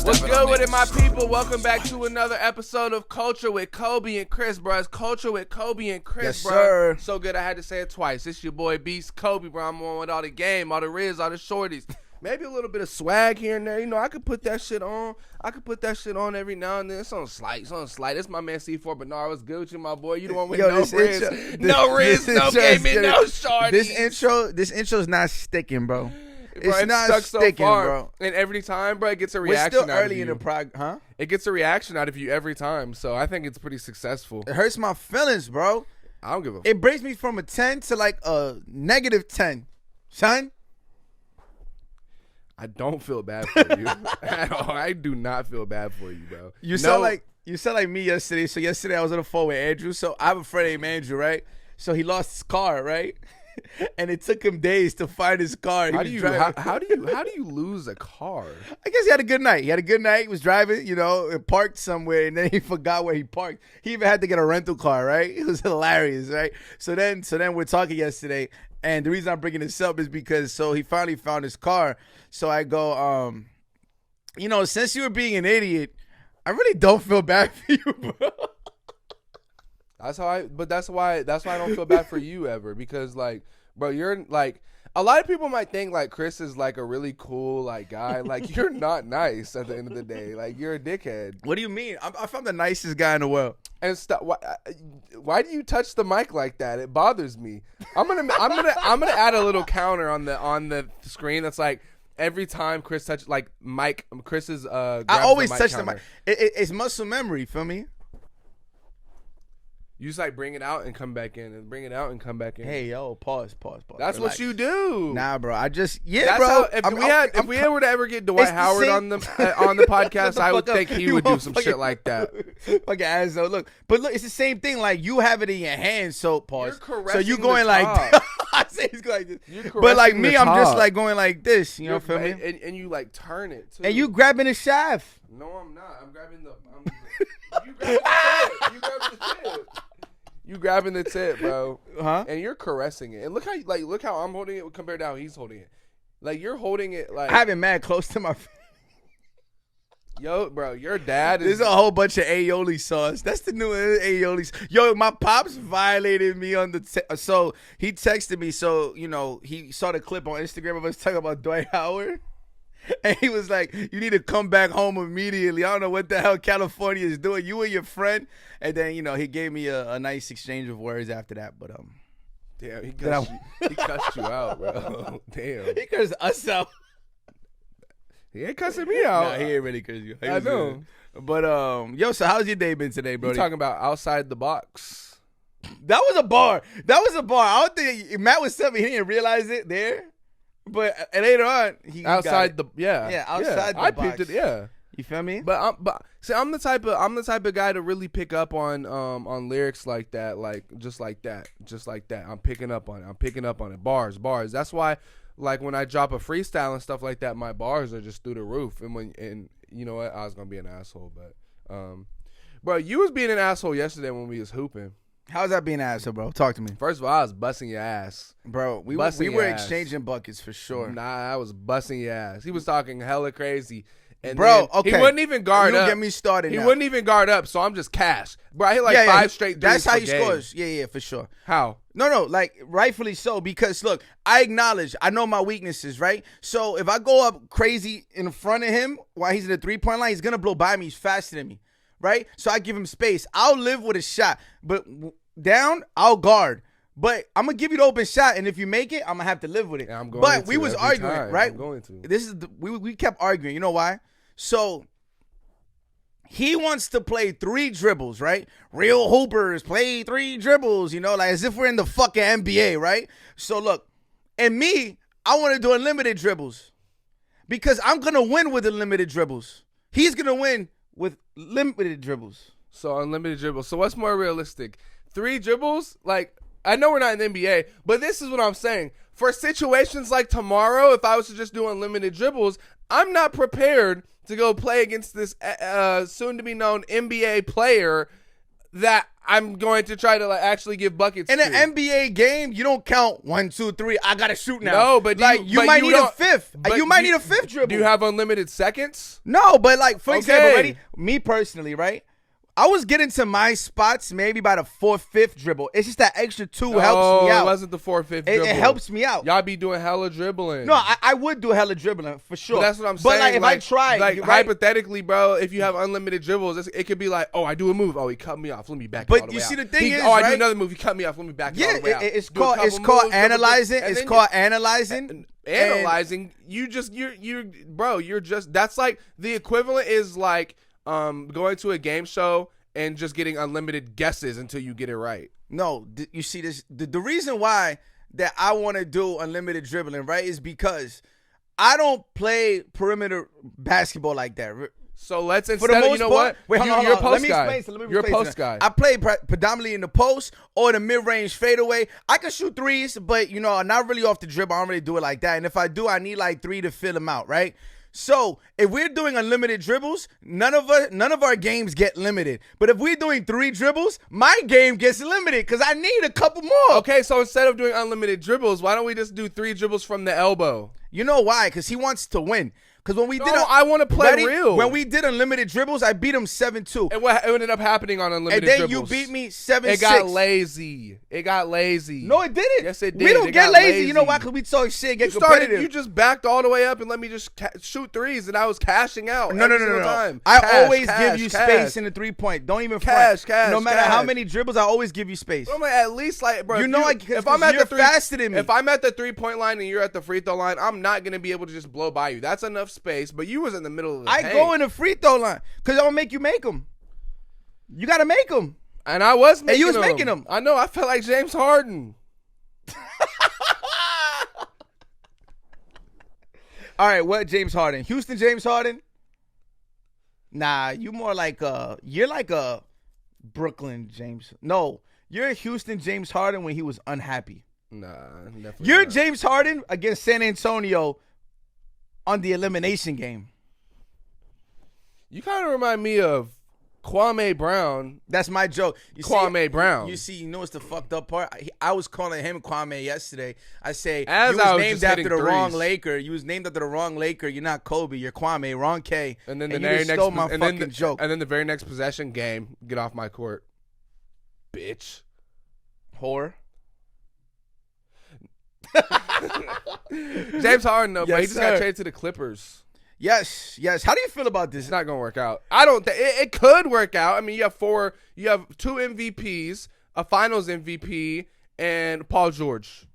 What's good with it, my people? Welcome back to another episode of Culture with Koby and Chris, bro. It's Culture with Koby and Chris, yes, bro. Sir. So good I had to say it twice. It's your boy BeastKoby, bro. I'm on with all the game, all the riz, all the shorties. Maybe a little bit of swag here and there. You know, I could put that shit on. I could put that shit on every now and then. It's on slight. It's on slight. It's my man C4 Bernard. What's good with you, my boy? You the one with no riz. No riz, no gaming, no shorties. This intro's not sticking, bro. Bro, it's not sticking, bro. And every time, bro, it gets a reaction. We're still early in the huh? It gets a reaction out of you every time, so I think it's pretty successful. It hurts my feelings, bro. I don't give a. It brings me from a 10 to like a -10, son. I don't feel bad for you at all. I do not feel bad for you, bro. You sound like me yesterday. So yesterday I was on the phone with Andrew. So I have a friend named Andrew, right? So he lost his car, right? And it took him days to find his car. How do you lose a car? I guess he had a good night. He was driving, you know, and parked somewhere, and then he forgot where he parked. He even had to get a rental car, right? It was hilarious, right? So then we're talking yesterday, and the reason I'm bringing this up is because he finally found his car. So I go, you know, since you were being an idiot, I really don't feel bad for you, bro. That's why I don't feel bad for you ever, because like, bro, you're like, a lot of people might think like Chris is like a really cool like guy. Like, you're not nice at the end of the day. Like, you're a dickhead. What do you mean? I'm the nicest guy in the world. And why do you touch the mic like that? It bothers me. I'm gonna add a little counter on the screen that's like, every time Chris touches like Mike, Chris's I always touch the mic. It's muscle memory. Feel me? You just like bring it out and come back in, and bring it out and come back in. Hey, yo, pause. That's Relax. What you do. Nah, bro. That's bro. How, if we were to ever get Dwight Howard on the podcast, I would think he would do some shit like that. Fucking asshole. Look, it's the same thing. Like, you have it in your hand, so pause. So you going like, I say he's going like this. But like me, I'm just like going like this. You know, feel me? And you like turn it too. And you grabbing the shaft. No, I'm not. I'm grabbing you grabbing the tip. You grabbing the tip, bro. Huh? And you're caressing it. And look how I'm holding it compared to how he's holding it. Like, you're holding it like, I have it mad close to my face. Yo, bro, your dad is. There's a whole bunch of aioli sauce. That's the new aioli. Yo, my pops violated me on so he texted me. So, you know, he saw the clip on Instagram of us talking about Dwight Howard. And he was like, you need to come back home immediately. I don't know what the hell California is doing. You and your friend. And then, you know, he gave me a nice exchange of words after that. But damn, he cussed you out, bro. Damn. He cussed us out. He ain't cussing me out. Nah, he ain't really cussing you. I know. Good. But yo, so how's your day been today, bro? You talking about outside the box. That was a bar. I don't think Matt was something. He didn't realize it there. But later on, he outside got outside the box. I peeped it. Yeah, you feel me? But see, I'm the type of guy to really pick up on lyrics like that, like just like that. I'm picking up on it. Bars. That's why, like, when I drop a freestyle and stuff like that, my bars are just through the roof. And you know what? I was gonna be an asshole, but bro, you was being an asshole yesterday when we was hooping. How's that being an asshole, bro? Talk to me. First of all, I was busting your ass. Bro, we were exchanging buckets for sure. Nah, I was busting your ass. He was talking hella crazy. And bro, okay. He wouldn't even guard up. Get me started He now. wouldn't even guard up, so I'm just cash. Bro, I hit like 5 straight threes. That's how he game. scores. Yeah, for sure. How? No, like, rightfully so, because, look, I know my weaknesses, right? So if I go up crazy in front of him while he's in the three-point line, he's going to blow by me. He's faster than me, right? So I give him space. I'll live with a shot, but down, I'll guard. But I'm going to give you the open shot, and if you make it, I'm going to have to live with it. Yeah, I'm going but we was arguing, right? I'm going to. This is we kept arguing. You know why? So he wants to play 3 dribbles, right? Real hoopers play 3 dribbles, you know, like as if we're in the fucking NBA, right? So look, and me, I want to do unlimited dribbles because I'm going to win with unlimited dribbles. He's going to win with limited dribbles. So unlimited dribbles. So what's more realistic? 3 dribbles? Like, I know we're not in the NBA, but this is what I'm saying. For situations like tomorrow, if I was to just do unlimited dribbles, I'm not prepared to go play against this soon-to-be-known NBA player that I'm going to try to like actually give buckets In to. an NBA game, you don't count 1, 2, 3. I gotta shoot now. No, but you might need a fifth. You might need a fifth dribble. Do you have unlimited seconds? No, but like for example, Okay. ready? Me personally, right? I was getting to my spots maybe by the 4th, 5th dribble. It's just that extra 2 helps me out. It wasn't the 4th, 5th dribble. It helps me out. Y'all be doing hella dribbling. No, I would do hella dribbling for sure. But that's what I'm But saying. like if I try, like right? hypothetically, bro, if you have unlimited dribbles, it could be like, oh, I do a move. Oh, he cut me off. Let me back. But all the you way see out. the thing is, I do right? another move. He cut me off. Let me back. all the way out. It's Do a called couple moves, analyzing. and It's then called analyzing. Analyzing. You're just. That's like the equivalent is like going to a game show and just getting unlimited guesses until you get it right. No, you see this. The reason why that I want to do unlimited dribbling, right, is because I don't play perimeter basketball like that. So let's For the instead, most you know part, what? wait, hold You're a on. post Let me guy. explain. Let me You're a explain post something. guy. I play predominantly in the post or the mid-range fadeaway. I can shoot threes, but not really off the dribble. I don't really do it like that. And if I do, I need like 3 to fill them out, right? So if we're doing unlimited dribbles, none of our games get limited. But if we're doing 3 dribbles, my game gets limited because I need a couple more. Okay, so instead of doing unlimited dribbles, why don't we just do 3 dribbles from the elbow? You know why? Because he wants to win. Because when we did, I want to play real. When we did unlimited dribbles, I beat him 7-2. And what ended up happening on unlimited And then dribbles? you beat me 7-6. It got lazy. No, it didn't. Yes, it did. We don't It get got lazy. You know why? Because we talk shit, get competitive. You just backed all the way up and let me just shoot threes, and I was cashing out. No. every single time. I always give you space in the 3-point. Don't even front. Cash. No matter how many dribbles, I always give you space. I'm like, at least like, bro. You know, if I'm at you're the faster than me. If I'm at the 3-point line and you're at the free throw line, I'm not gonna be able to just blow by you. That's enough space. But you was in the middle of the paint. I go in the free throw line because I'm gonna make you make them. You gotta make them. And I was making And you was them. making them. I know. I felt like James Harden. All right, what James Harden? Houston James Harden? Nah, you more like you're like a Brooklyn James. No, you're a Houston James Harden when he was unhappy. Nah, definitely You're not. James Harden against San Antonio on the elimination game. You kind of remind me of Kwame Brown. That's my joke. Kwame Brown. You see, you know what's the fucked up part? I was calling him Kwame yesterday. I say, As you I was was named just after hitting the wrong threes. Laker. You was named after the wrong Laker. You're not Kobe. You're Kwame. Wrong K. And then you the very just next stole my and fucking then joke. And then the very next possession, game, get off my court, bitch. Whore. James Harden, though, bro. Yes, He just got sir. traded to the Clippers. Yes. How do you feel about this? It's not gonna work out. I don't. It could work out. I mean, you have 2 MVPs, a Finals MVP, and Paul George.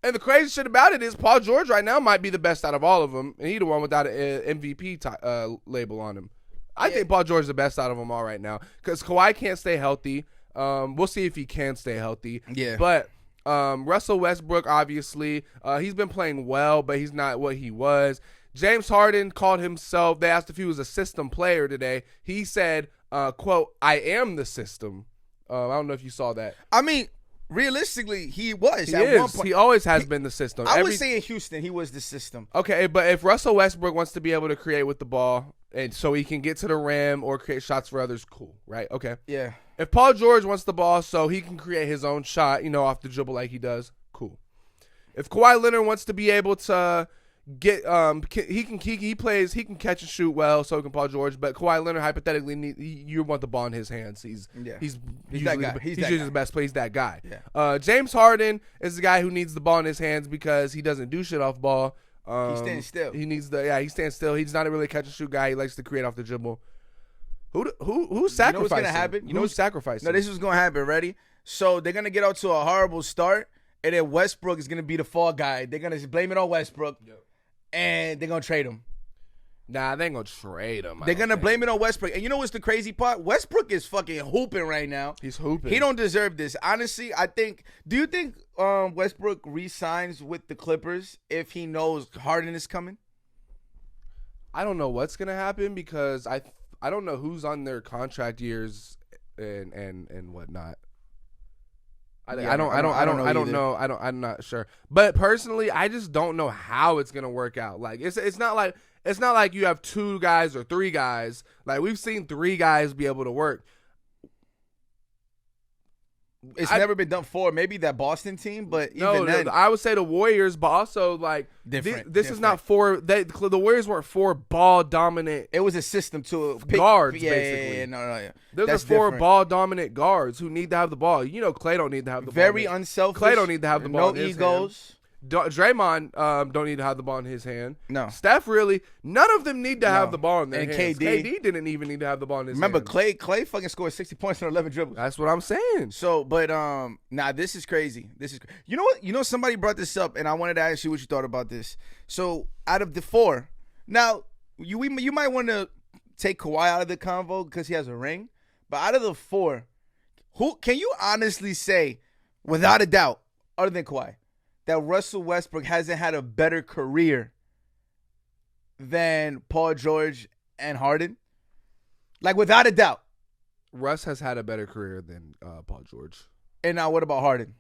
And the crazy shit about it is Paul George right now might be the best out of all of them, and he the one without an MVP label on him. I think Paul George is the best out of them all right now because Kawhi can't stay healthy. We'll see if he can stay healthy. Yeah. But Russell Westbrook, obviously, he's been playing well, but he's not what he was. James Harden called himself, they asked if he was a system player today. He said, quote, "I am the system." I don't know if you saw that. I mean, realistically, he was He at one is. point. He always has been the system. I would say in Houston, he was the system. Okay, but if Russell Westbrook wants to be able to create with the ball and so he can get to the rim or create shots for others, cool, right? Okay. Yeah. If Paul George wants the ball so he can create his own shot, off the dribble like he does, cool. If Kawhi Leonard wants to be able to get he can catch and shoot well, so can Paul George, but Kawhi Leonard hypothetically you want the ball in his hands. He's that guy. He's usually the best player. He's that guy. Yeah. James Harden is the guy who needs the ball in his hands because he doesn't do shit off ball. He stands still. He stands still. He's not a really catch and shoot guy. He likes to create off the dribble. Who's sacrificing? You know what's gonna happen? Who's sacrificing? No, this is gonna happen. Ready? So they're gonna get out to a horrible start, and then Westbrook is gonna be the fall guy. They're gonna blame it on Westbrook, and they're gonna trade him. Nah, they ain't gonna trade him. They're gonna blame it on Westbrook. And you know what's the crazy part? Westbrook is fucking hooping right now. He's hooping. He don't deserve this. Honestly, I think. Do you think Westbrook re-signs with the Clippers if he knows Harden is coming? I don't know what's gonna happen because I don't know who's on their contract years and whatnot. I'm not sure. But personally, I just don't know how it's gonna work out. Like it's not like you have 2 guys or 3 guys. Like we've seen 3 guys be able to work. It's never been done for. Maybe that Boston team, but no, even then, I would say the Warriors, but also like different. This is not for the Warriors weren't for ball dominant. It was a system to guards, yeah, basically. Yeah, no. There's four ball dominant guards who need to have the ball. You know, Clay don't need to have the ball. Very unselfish. Clay don't need to have the ball. No egos. Draymond don't need to have the ball in his hand. No. Steph really. None of them need to have the ball in their and hands. KD didn't even need to have the ball in his Remember, hands. Clay fucking scored 60 points on 11 dribbles. That's what I'm saying. So, but this is crazy. You know what? You know, somebody brought this up, and I wanted to ask you what you thought about this. So, out of the four, now you might want to take Kawhi out of the convo because he has a ring. But out of the four, who can you honestly say, without a doubt, other than Kawhi, that Russell Westbrook hasn't had a better career than Paul George and Harden? Like, without a doubt. Russ has had a better career than Paul George. And now what about Harden?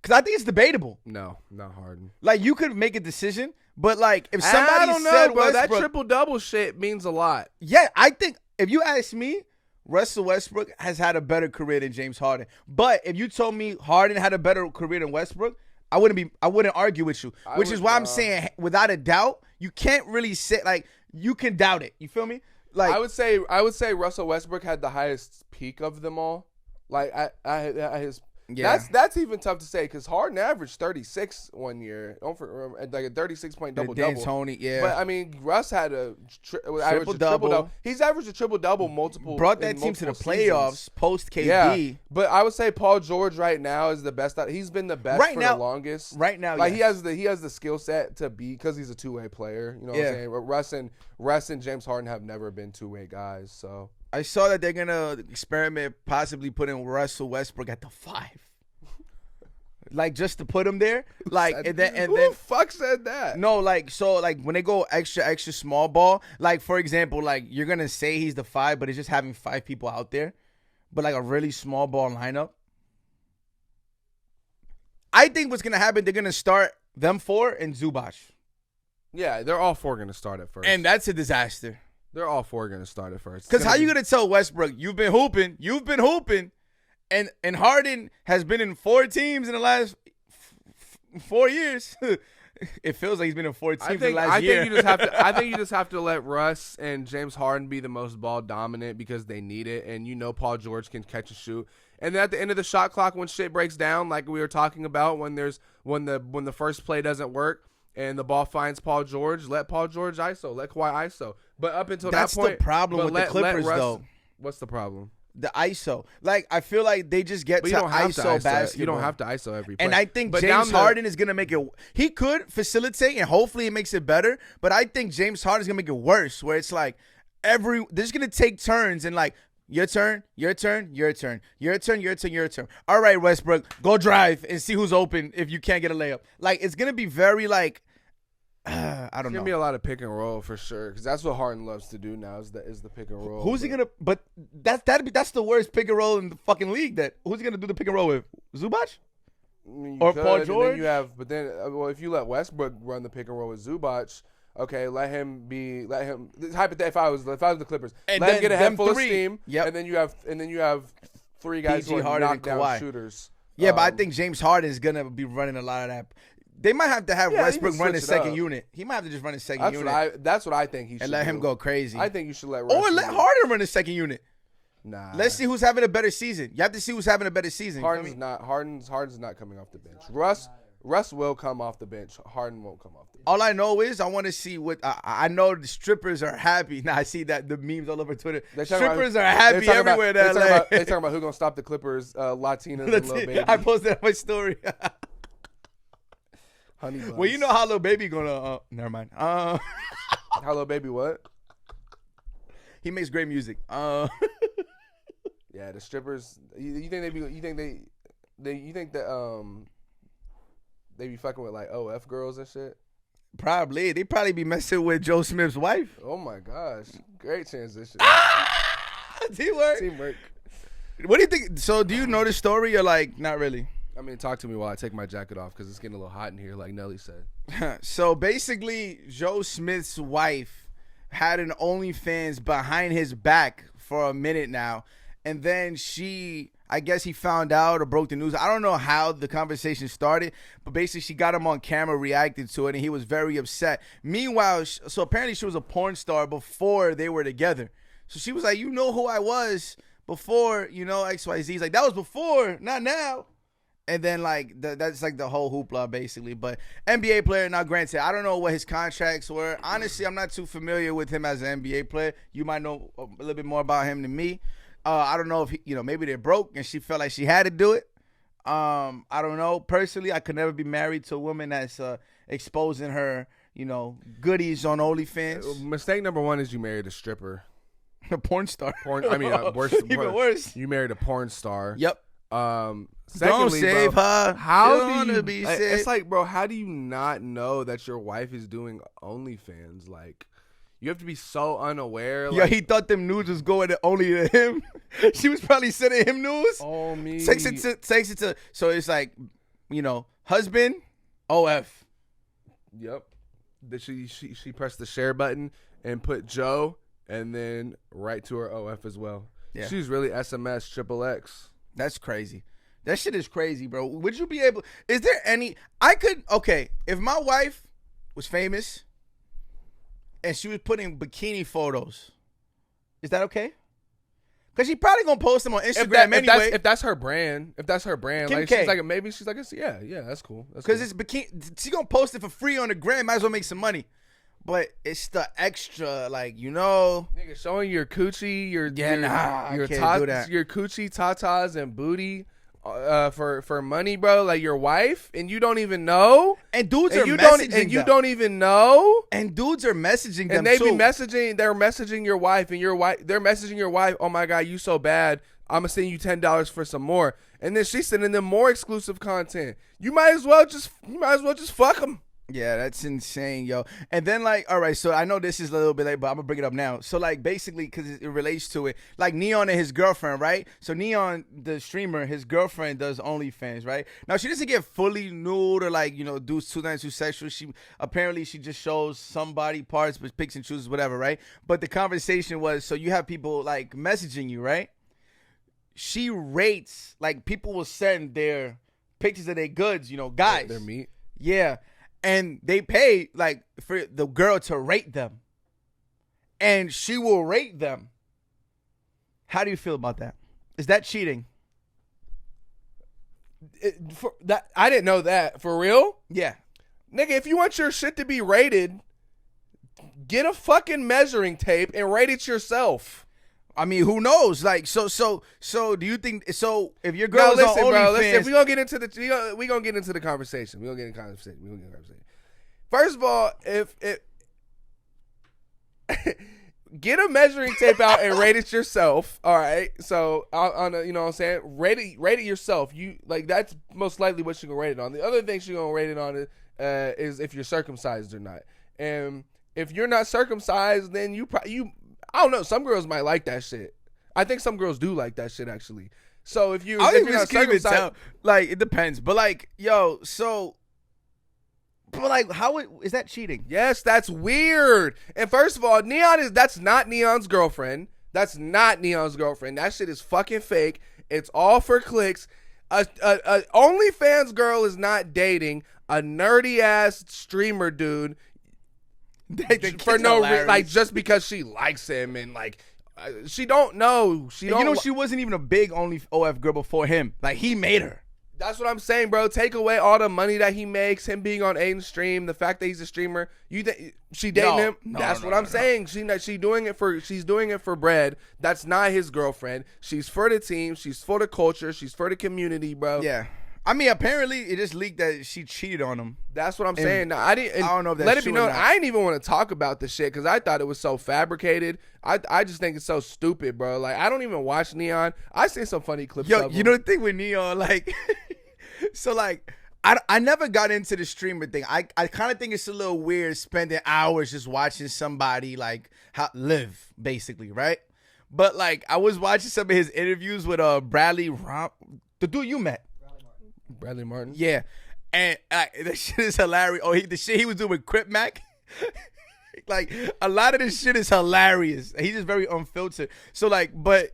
Because I think it's debatable. No, not Harden. Like, you could make a decision, but like, if somebody I don't said know, bro, Westbrook, that triple-double shit means a lot. yeah, I think if you ask me, Russell Westbrook has had a better career than James Harden. But if you told me Harden had a better career than Westbrook, I wouldn't argue with you. Which is why I'm saying, without a doubt, you can't really say, like, you can doubt it. You feel me? Like, I would say Russell Westbrook had the highest peak of them all. Like I his. Yeah. That's even tough to say because Harden averaged 36 one year. Don't forget, like a 36-point double-double. Tony, yeah. But I mean, Russ had a triple-double. He's averaged a triple-double multiple. Brought that team to the playoffs post KD. Yeah. But I would say Paul George right now is the best. He's been the best for the longest. Right now, like he has the skill set to be because he's a two-way player. You know what I'm saying? But Russ and James Harden have never been two-way guys. So I saw that they're gonna experiment, possibly putting Russell Westbrook at the 5. Like, just to put him there, like, who the fuck said that? No, like, so, like, when they go extra small ball, like, for example, like, you're gonna say he's the 5, but it's just having 5 people out there, but like a really small ball lineup. I think what's gonna happen, they're gonna start them 4 and Zubac. Yeah, they're all 4 gonna start at first, and that's a disaster. They're all 4 gonna start at first. Because how you gonna tell Westbrook you've been hooping? And Harden has been in 4 teams in the last 4 years. It feels like he's been in 4 teams in the last year. I think you just have to let Russ and James Harden be the most ball dominant because they need it. And you know Paul George can catch and shoot. And then at the end of the shot clock, when shit breaks down, like we were talking about, when the first play doesn't work and the ball finds Paul George, let Paul George ISO, let Kawhi ISO. But up until that point, that's the problem with the Clippers, though. What's the problem? The ISO. Like, I feel like they just get to ISO basketball. You don't have to ISO every play. And I think James Harden is going to make it – he could facilitate, and hopefully it makes it better. But I think James Harden is going to make it worse, where it's like they're just going to take turns and, like, your turn, your turn, your turn, your turn, your turn, your turn. All right, Westbrook, go drive and see who's open if you can't get a layup. Like, it's going to be very, like – I don't know. It's gonna be a lot of pick and roll for sure, because that's what Harden loves to do now is the pick and roll. Who's he gonna? But that's the worst pick and roll in the fucking league. Who's he gonna do the pick and roll with? Zubac or Paul George? If you let Westbrook run the pick and roll with Zubac, okay, let him. Hypothetically, if I was the Clippers, let him get a head full of steam. Yep. And then you have 3 guys who are knockdown shooters. Yeah, but I think James Harden is gonna be running a lot of that. They might have to have Westbrook run his second unit. He might have to just run his second unit. That's what I think he should. And let him go crazy. I think you should let Harden run his second unit. Nah. Let's see who's having a better season. You have to see who's having a better season. Harden's not coming off the bench. Russ will come off the bench. Harden won't come off the bench. All I know is I want to see what I know. The strippers are happy. Now I see that the memes all over Twitter. Strippers are happy everywhere. They're talking about who's gonna stop the Clippers. Latinas and Lil Baby. I posted on my story. Honey buns. Well, you know how Lil Baby gonna. Never mind. How Lil Baby what? He makes great music. Yeah, the strippers. You think they be fucking with like OF girls and shit? Probably. They probably be messing with Joe Smith's wife. Oh my gosh, great transition. Teamwork. What do you think? So, do you know the story or like not really? I mean, talk to me while I take my jacket off because it's getting a little hot in here, like Nelly said. So basically, Joe Smith's wife had an OnlyFans behind his back for a minute now, and then I guess he found out or broke the news. I don't know how the conversation started, but basically she got him on camera, reacted to it, and he was very upset. Meanwhile, so apparently she was a porn star before they were together. So she was like, you know who I was before, you know, XYZ. He's like, that was before, not now. And then, like, that's, like, the whole hoopla, basically. But NBA player, now granted, I don't know what his contracts were. Honestly, I'm not too familiar with him as an NBA player. You might know a little bit more about him than me. I don't know if, maybe they're broke and she felt like she had to do it. I don't know. Personally, I could never be married to a woman that's exposing her, goodies on OnlyFans. Mistake number one is you married a stripper. A porn star. Worse. Even worse. You married a porn star. Yep. Secondly, don't save her. How do you be it's like, bro, how do you not know that your wife is doing OnlyFans? Like, you have to be so unaware. Yeah, he thought them nudes was going only to him. She was probably sending him news. Oh, me. Takes it to so it's like, husband, OF. Yep. She pressed the share button and put Joe and then right to her OF as well. Yeah. She's really SMS XXX. That's crazy. That shit is crazy, bro. Would you be able? Is there any? If my wife was famous and she was putting bikini photos, is that okay? Because she probably gonna post them on Instagram anyway. If that's her brand, Kim like K. She's like, yeah, that's cool. Because it's bikini. She gonna post it for free on the gram. Might as well make some money. But it's the extra, nigga, showing your coochie, your coochie, tatas, and booty, for money, bro. Like your wife, and you don't even know. And dudes are messaging them. You don't even know. And dudes are messaging them. And they be messaging. They're messaging your wife, and they're messaging your wife. Oh my god, you so bad. I'm gonna send you $10 for some more. And then she's sending them more exclusive content. You might as well just fuck them. Yeah, that's insane, yo. And then, all right, so I know this is a little bit late, but I'm going to bring it up now. So, basically, because it relates to it, Neon and his girlfriend, right? So, Neon, the streamer, his girlfriend does OnlyFans, right? Now, she doesn't get fully nude or, do too sexual. She just shows some body parts, but picks and chooses, whatever, right? But the conversation was, so you have people, messaging you, right? She rates, people will send their pictures of their goods, guys. Their meat. Yeah. And they pay, for the girl to rate them. And she will rate them. How do you feel about that? Is that cheating? I didn't know that. For real? Yeah. Nigga, if you want your shit to be rated, get a fucking measuring tape and rate it yourself. I mean, who knows? So do you think? So if your girl is on OnlyFans, we gonna get into the conversation. First of all, if get a measuring tape out and rate it yourself. All right. So on you know what I'm saying, rate it yourself. You that's most likely what you're gonna rate it on. The other thing you're gonna rate it on is if you're circumcised or not. And if you're not circumcised, then I don't know. Some girls might like that shit. I think some girls do like that shit actually. So if you're not circumcised, it depends. But how is that cheating? Yes, that's weird. And first of all, that's not Neon's girlfriend. That's not Neon's girlfriend. That shit is fucking fake. It's all for clicks. A OnlyFans girl is not dating a nerdy ass streamer dude. For no reason, just because she likes him and she don't know. She wasn't even a big OF girl before him. He made her. That's what I'm saying, bro. Take away all the money that he makes, him being on Aiden's stream, the fact that he's a streamer. You think she dating him? That's what I'm saying. She's doing it for bread. That's not his girlfriend. She's for the team. She's for the culture. She's for the community, bro. Yeah. I mean, apparently it just leaked that she cheated on him. That's what I'm saying. Now, I don't know if that's let it be known. I didn't even want to talk about this shit because I thought it was so fabricated. I just think it's so stupid, bro. I don't even watch Neon. I see some funny clips. Yo, you know the thing with Neon, so I never got into the streamer thing. I kind of think it's a little weird spending hours just watching somebody live, basically, right? But I was watching some of his interviews with Bradley the dude you met. Bradley Martin. Yeah. And that shit is hilarious. Oh, the shit he was doing with Crip Mac. A lot of this shit is hilarious. He's just very unfiltered. So but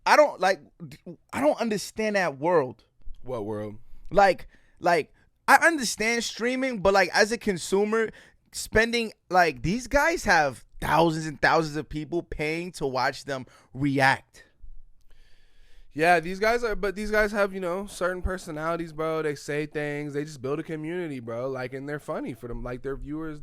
I don't understand that world. What world? Like I understand streaming, but like as a consumer, spending like these guys have thousands and thousands of people paying to watch them react. Yeah, these guys have, certain personalities, bro. They say things. They just build a community, bro. Like, and they're funny for them. Like, their viewers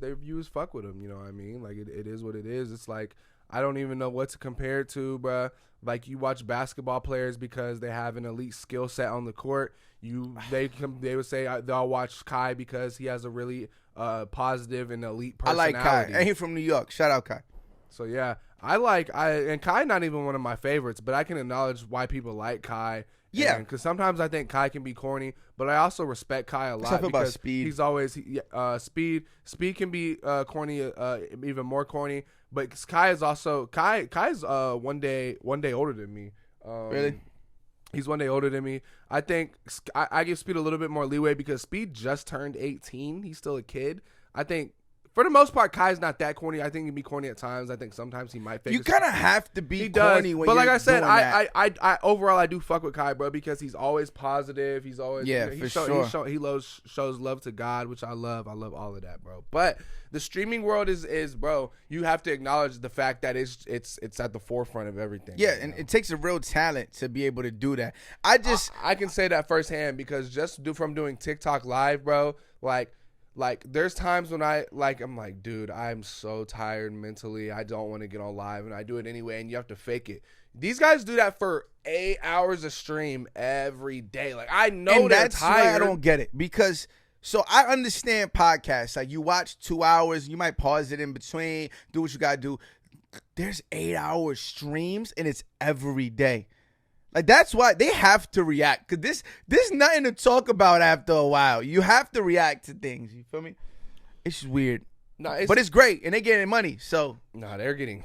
fuck with them. You know what I mean? Like, it is what it is. It's like, I don't even know what to compare it to, bro. Like, you watch basketball players because they have an elite skill set on the court. They would say they'll watch Kai because he has a really positive and elite personality. I like Kai. And he's from New York. Shout out Kai. So yeah, and Kai not even one of my favorites, but I can acknowledge why people like Kai. Yeah, because sometimes I think Kai can be corny, but I also respect Kai a lot because about Speed. He's always Speed. Speed can be corny, even more corny. But Kai is also Kai's one day older than me. Really? He's one day older than me. I think I give Speed a little bit more leeway because Speed just turned 18. He's still a kid. I think for the most part, Kai's not that corny. I think he can be corny at times. I think sometimes he might fake. You kind of have to be corny when but like you're I said, doing that. I overall I do fuck with Kai, bro, because he's always positive. He's always he shows love to God, which I love. I love all of that, bro. But the streaming world is bro. You have to acknowledge the fact that it's at the forefront of everything. Yeah, and it takes a real talent to be able to do that. I can say that firsthand because from doing TikTok live, bro, like there's times when I'm like, dude, I'm so tired mentally. I don't want to get on live, and I do it anyway, and you have to fake it. These guys do that for 8 hours of stream every day. Like, I know and they're that's tired. why I don't get it, because so I understand podcasts. Like, you watch 2 hours, you might pause it in between, do what you gotta do. There's 8-hour streams, and it's every day. Like, that's why they have to react, because there's nothing to talk about after a while. You have to react to things. You feel me? It's just weird. But it's great, and they're getting money. So they're getting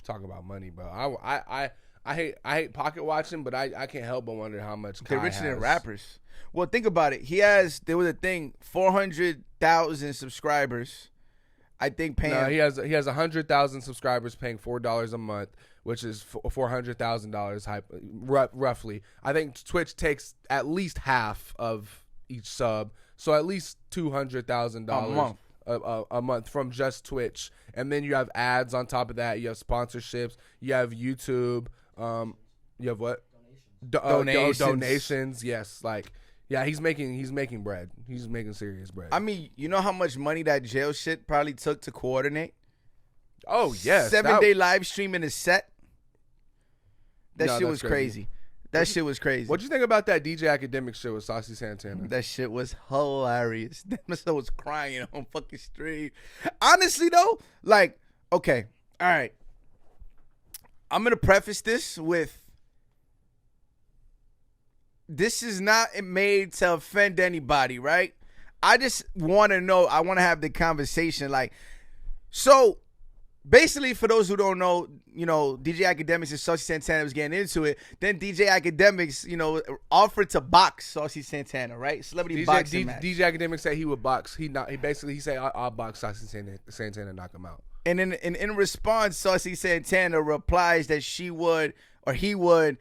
talk about money, bro. I hate pocket watching, but I can't help but wonder how much they're richer than rappers. Well, think about it. There was a thing, 400,000 subscribers. I think paying. No, he has 100,000 subscribers paying $4 a month, which is $400,000 roughly. I think Twitch takes at least half of each sub, so at least $200,000 a month from just Twitch, and then you have ads on top of that. You have sponsorships. You have YouTube. You have what? Donations. Yes, like. Yeah, he's making bread. He's making serious bread. I mean, you know how much money that jail shit probably took to coordinate? Oh, yes. 7-day live stream in a set? That shit was crazy. That shit was crazy. What'd you think about that DJ Academic shit with Saucy Santana? That shit was hilarious. That motherfucker was crying on fucking stream. Honestly, though, like, okay, all right. I'm going to preface this with, this is not made to offend anybody, right? I just want to know. I want to have the conversation. Like, so basically, for those who don't know, DJ Academics and Saucy Santana was getting into it. Then DJ Academics, offered to box Saucy Santana, right? Celebrity boxing match. DJ Academics said he would box. He said I'll box Saucy Santana and knock him out. And in response, Saucy Santana replies that she would, or he would,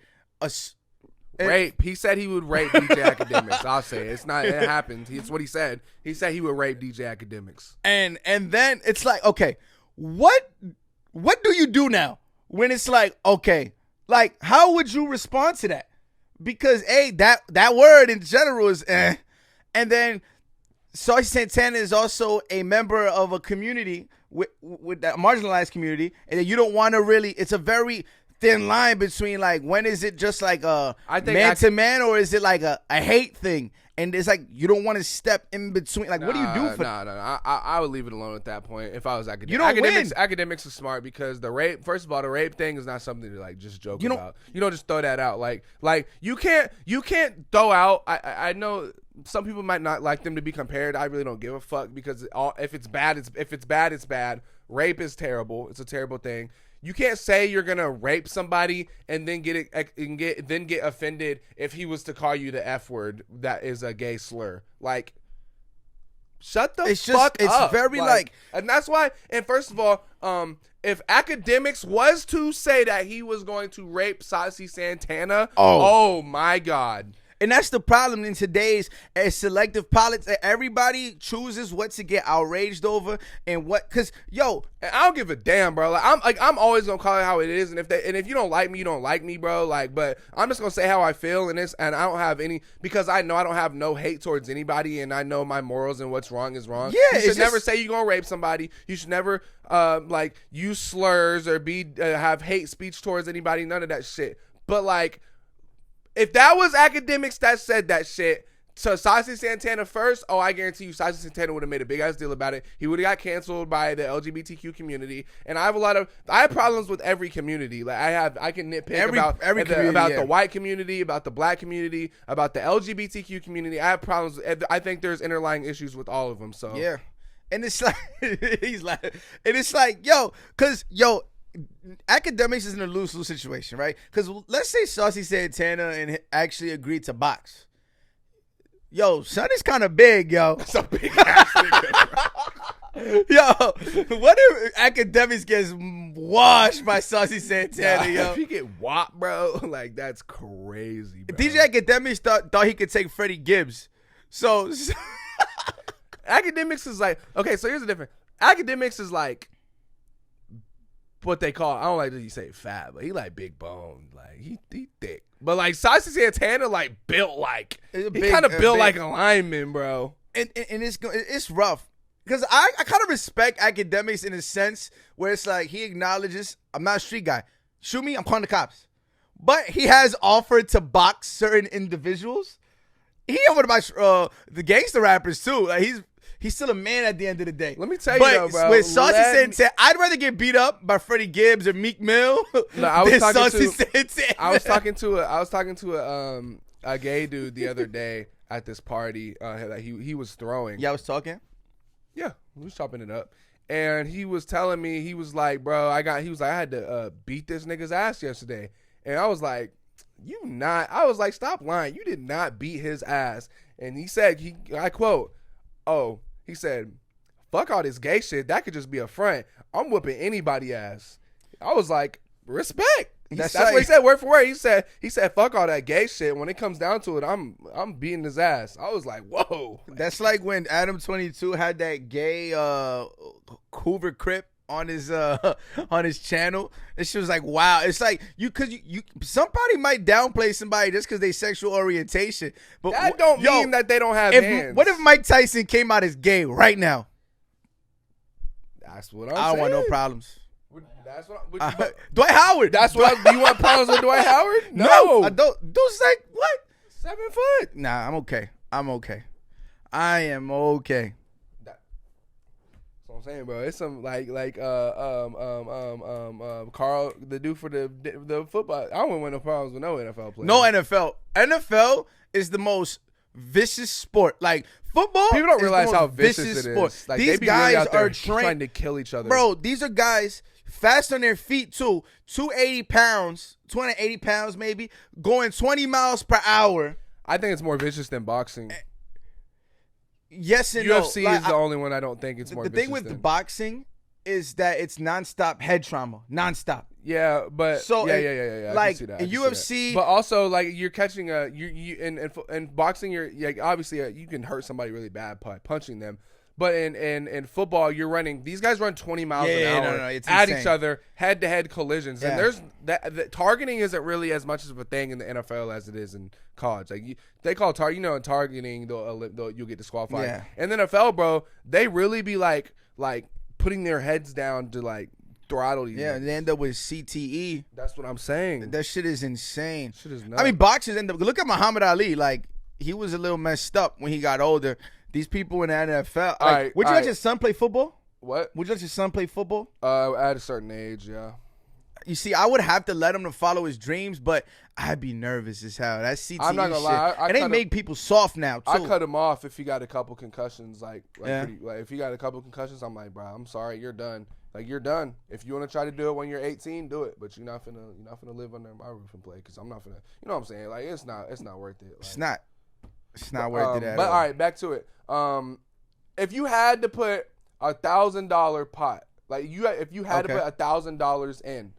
rape. He said he would rape DJ Academics. I'll say it. It's not. It happened. It's what he said. He said he would rape DJ Academics. And then it's like, okay, what do you do now when it's like, okay, like, how would you respond to that? Because that word in general is and then Saucy Santana is also a member of a community with that marginalized community, and then you don't want to really. It's a very thin line between, like, when is it just like a man to man, or is it like a hate thing? And it's like, you don't want to step in between. Like, what do you do for I would leave it alone at that point if I was Academics. You don't win. Academics are smart because the rape, first of all, the rape thing is not something to, like, just joke about. You don't just throw that out. Like you can't throw out. I know some people might not like them to be compared. I really don't give a fuck because if it's bad, it's bad. Rape is terrible. It's a terrible thing. You can't say you're gonna rape somebody and then get offended if he was to call you the F word. That is a gay slur. Like, shut the fuck up. It's very like, and that's why. And first of all, if academics was to say that he was going to rape Saucy Santana, Oh. oh my God. And that's the problem in today's selective politics. Everybody chooses what to get outraged over and what, cause yo, And I don't give a damn, bro. I'm always gonna call it how it is, and if you don't like me, you don't like me, bro. Like, but I'm just gonna say how I feel in this, and I don't have any, because I know I don't have no hate towards anybody, and I know my morals and what's wrong is wrong. Yeah, you should never say you're gonna rape somebody. You should never like use slurs or have hate speech towards anybody. None of that shit. But like, if that was academics that said that shit to Saucy Santana first, I guarantee you Saucy Santana would have made a big ass deal about it. He would have got canceled by the LGBTQ community. And I have problems with every community. Like I can nitpick about the white community, about the black community, about the LGBTQ community. I have problems. I think there's underlying issues with all of them. So yeah. And it's like, yo, academics is in a lose-lose situation, right? Because let's say Saucy Santana and actually agreed to box. Yo, son is kind of big, yo. That's a big ass nigga, Yo, what if academics gets washed by Saucy Santana, yo? If he get whopped, bro, like that's crazy, bro. DJ Academics thought he could take Freddie Gibbs. So academics is like, okay, so here's the difference. Academics is like what they call, I don't like that you say fat, but he like big boned, like he thick. But like Saucy Santana like built like, he kind of built like a lineman, bro. And it's rough. Because I kind of respect academics in a sense where it's like he acknowledges, I'm not a street guy. Shoot me, I'm calling the cops. But he has offered to box certain individuals. He offered to box the gangster rappers too. Like he's still a man at the end of the day. Let me tell you though, bro. With Saucy Santana, I'd rather get beat up by Freddie Gibbs or Meek Mill than Saucy Santana. I was talking to a gay dude the other day at this party that he was throwing. Yeah, I was talking. Yeah, we was chopping it up. And he was telling me, he was like, bro, I had to beat this nigga's ass yesterday. And I was like, I was like, stop lying. You did not beat his ass. And he said, I quote, he said, fuck all this gay shit. That could just be a front. I'm whooping anybody ass. I was like, respect. That's what he said, word for word. He said, fuck all that gay shit. When it comes down to it, I'm beating his ass. I was like, whoa. That's like when Adam 22 had that gay Hoover Crip on his channel. And she was like, wow. It's like you somebody might downplay somebody just because they sexual orientation. But that don't mean that they don't have hands. What if Mike Tyson came out as gay right now? That's what I'm saying. I don't want no problems. That's what Dwight Howard. That's what do you want problems with Dwight Howard? No. I don't. Those like what? 7 foot. Nah, I'm okay. I am okay. That's what I'm saying, bro. It's some like Carl, the dude for the football. I don't want no problems with no NFL player. No NFL. NFL is the most vicious sport. Like football. People don't realize how vicious it is. Like, these guys really are trying to kill each other. Bro, these are guys fast on their feet too. 280 pounds maybe, going 20 miles per hour. I think it's more vicious than boxing. Yes and UFC no. is the only one I don't think it's more vicious. The thing with the boxing is that it's nonstop head trauma. Nonstop. Yeah, but so yeah. Like I can see that. in UFC, but also like you're catching in boxing, you're obviously you can hurt somebody really bad by punching them. But in football, you're running. These guys run 20 miles an hour it's at insane. each other, head-to-head collisions, and there's that targeting isn't really as much of a thing in the NFL as it is in college. Like they call in targeting, you'll get disqualified. Yeah. And the NFL, bro, they really be like putting their heads down to like throttle you. Yeah, and they end up with CTE. That's what I'm saying. That shit is insane. Shit is nuts. I mean, boxers end up. Look at Muhammad Ali. Like he was a little messed up when he got older. These people in the NFL. Like, would you let your son play football? What? Would you let your son play football? At a certain age, yeah. You see, I would have to let him to follow his dreams, but I'd be nervous as hell. That CTE I'm not gonna lie. It ain't make people soft now, too. I cut him off if he got a couple concussions. Like if he got a couple concussions, I'm like, bro, I'm sorry, you're done. Like you're done. If you want to try to do it when you're 18, do it. But you're not finna live under my roof and play because I'm not finna. You know what I'm saying? Like it's not worth it. Like, It's not worth it at all. But all right, back to it. If you had to put $1,000 pot, Like if you had to put $1,000 in,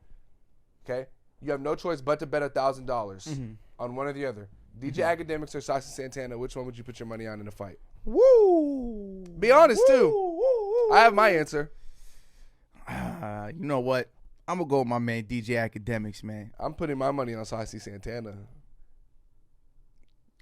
okay, you have no choice but to bet $1,000 on one or the other. DJ Academics or Saucy Santana, which one would you put your money on in a fight? Woo! Be honest too. Woo. I have my answer. You know what? I'm gonna go with my man DJ Academics, man. I'm putting my money on Saucy Santana.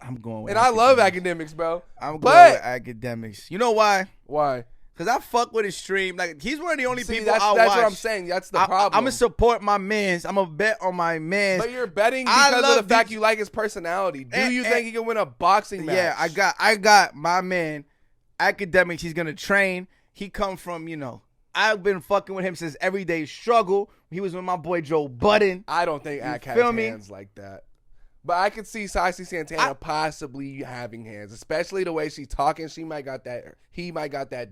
I'm going with and I love Academics, bro. I'm going with Academics. You know why? Why? Because I fuck with his stream. Like, he's one of the only people that's watch. That's what I'm saying. That's the problem. I'm going to support my mans. I'm going to bet on my mans. But you're betting because of the fact you like his personality. Do you think he can win a boxing match? Yeah, I got my man, Academics. He's going to train. He come from, I've been fucking with him since Everyday Struggle. He was with my boy Joe Budden. I don't think Ack has hands like that. But I could see Saucy Santana possibly having hands, especially the way she's talking. He might got that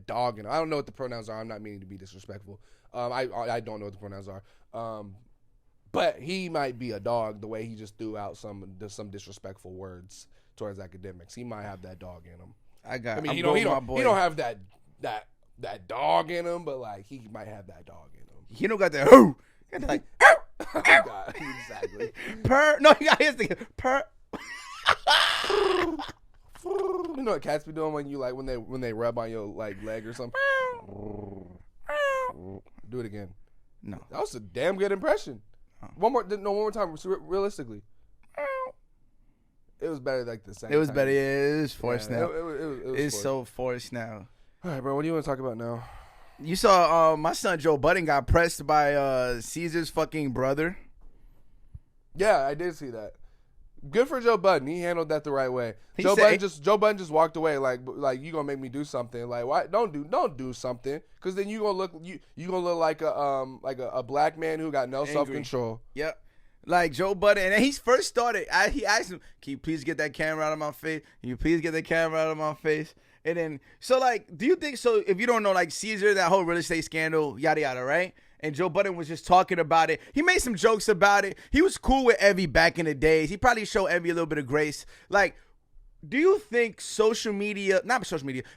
dog in her. I don't know what the pronouns are. I'm not meaning to be disrespectful. I don't know what the pronouns are. But he might be a dog the way he just threw out some disrespectful words towards Academics. He might have that dog in him. He don't have that dog in him, but like he might have that dog in him. He don't got that who. Like, oh God, exactly. No, he got his thing. Purr. You know what cats be doing when they rub on your leg or something? Do it again. No. That was a damn good impression. One more time, realistically. It was better like the same. It was time. better. Yeah, it was forced now. It's forced. So forced now. All right, bro. What do you want to talk about now? You saw my son Joe Budden got pressed by Caesar's fucking brother. Yeah, I did see that. Good for Joe Budden. He handled that the right way. Joe Budden just walked away like you gonna make me do something. Like why? Don't do something because then you gonna look like a black man who got no self-control. Yep. Like Joe Budden, and then he first started. He asked him, "Can you please get that camera out of my face? Can you please get the camera out of my face?" And then, so like, do you think so? If you don't know, like Caesar, that whole real estate scandal, yada yada, right? And Joe Budden was just talking about it. He made some jokes about it. He was cool with Evie back in the days. He probably showed Evie a little bit of grace. Like, do you think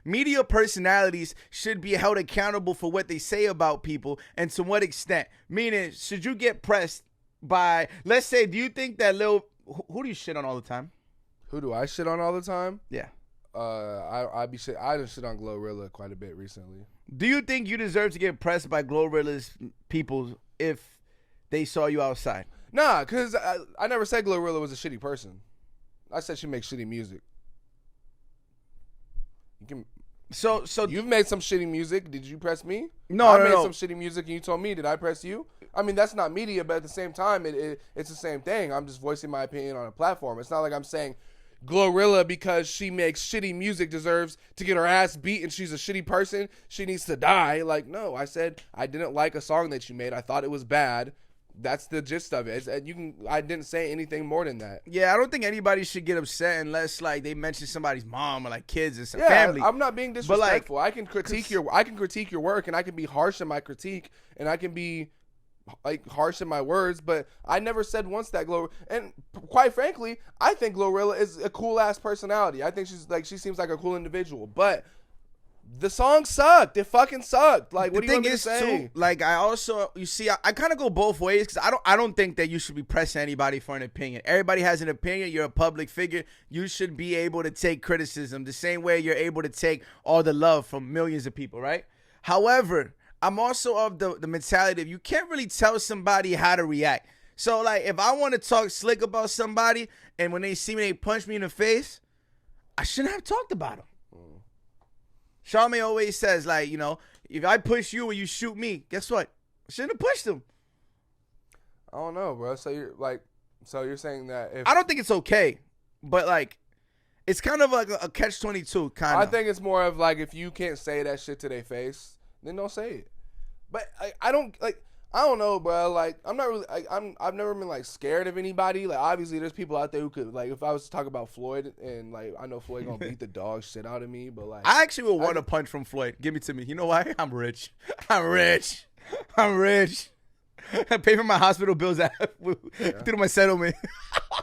media personalities should be held accountable for what they say about people, and to what extent? Meaning, should you get pressed by, let's say, do you think that who do you shit on all the time? Who do I shit on all the time? Yeah. I just shit on Glorilla quite a bit recently. Do you think you deserve to get pressed by Glorilla's people if they saw you outside? Nah, because I never said Glorilla was a shitty person. I said she makes shitty music. So you've made some shitty music. Did you press me? No, I made some shitty music and you told me. Did I press you? I mean, that's not media, but at the same time, it's the same thing. I'm just voicing my opinion on a platform. It's not like I'm saying Glorilla, because she makes shitty music, deserves to get her ass beat and she's a shitty person, she needs to die. Like, no, I said I didn't like a song that you made. I thought it was bad. That's the gist of it. I didn't say anything more than that. Yeah, I don't think anybody should get upset unless like they mention somebody's mom or like kids or family. I'm not being disrespectful. Like, I can critique your work, and I can be harsh in my critique, and I can be like harsh in my words, but I never said once that Glorilla, and quite frankly, I think Glorilla is a cool ass personality. I think she seems like a cool individual, but the song sucked. It fucking sucked. Like, what do you want me to say? Like, I kind of go both ways, because I don't think that you should be pressing anybody for an opinion. Everybody has an opinion. You're a public figure. You should be able to take criticism the same way you're able to take all the love from millions of people, right? However, I'm also of the mentality of you can't really tell somebody how to react. So, like, if I want to talk slick about somebody and when they see me, they punch me in the face, I shouldn't have talked about them. Charmaine always says, like, if I push you and you shoot me, guess what? I shouldn't have pushed him. I don't know, bro. So you're saying that if I don't think it's okay, but like, it's kind of like a catch-22 kind of. I think it's more of like, if you can't say that shit to their face, then don't say it. But I don't know, bro. Like, I'm not really. I've never been like scared of anybody. Like, obviously, there's people out there who could, like, if I was to talk about Floyd, and like, I know Floyd gonna beat the dog shit out of me, but like, I actually would want a punch from Floyd. Give it to me. You know why? I'm rich. I pay for my hospital bills through my settlement.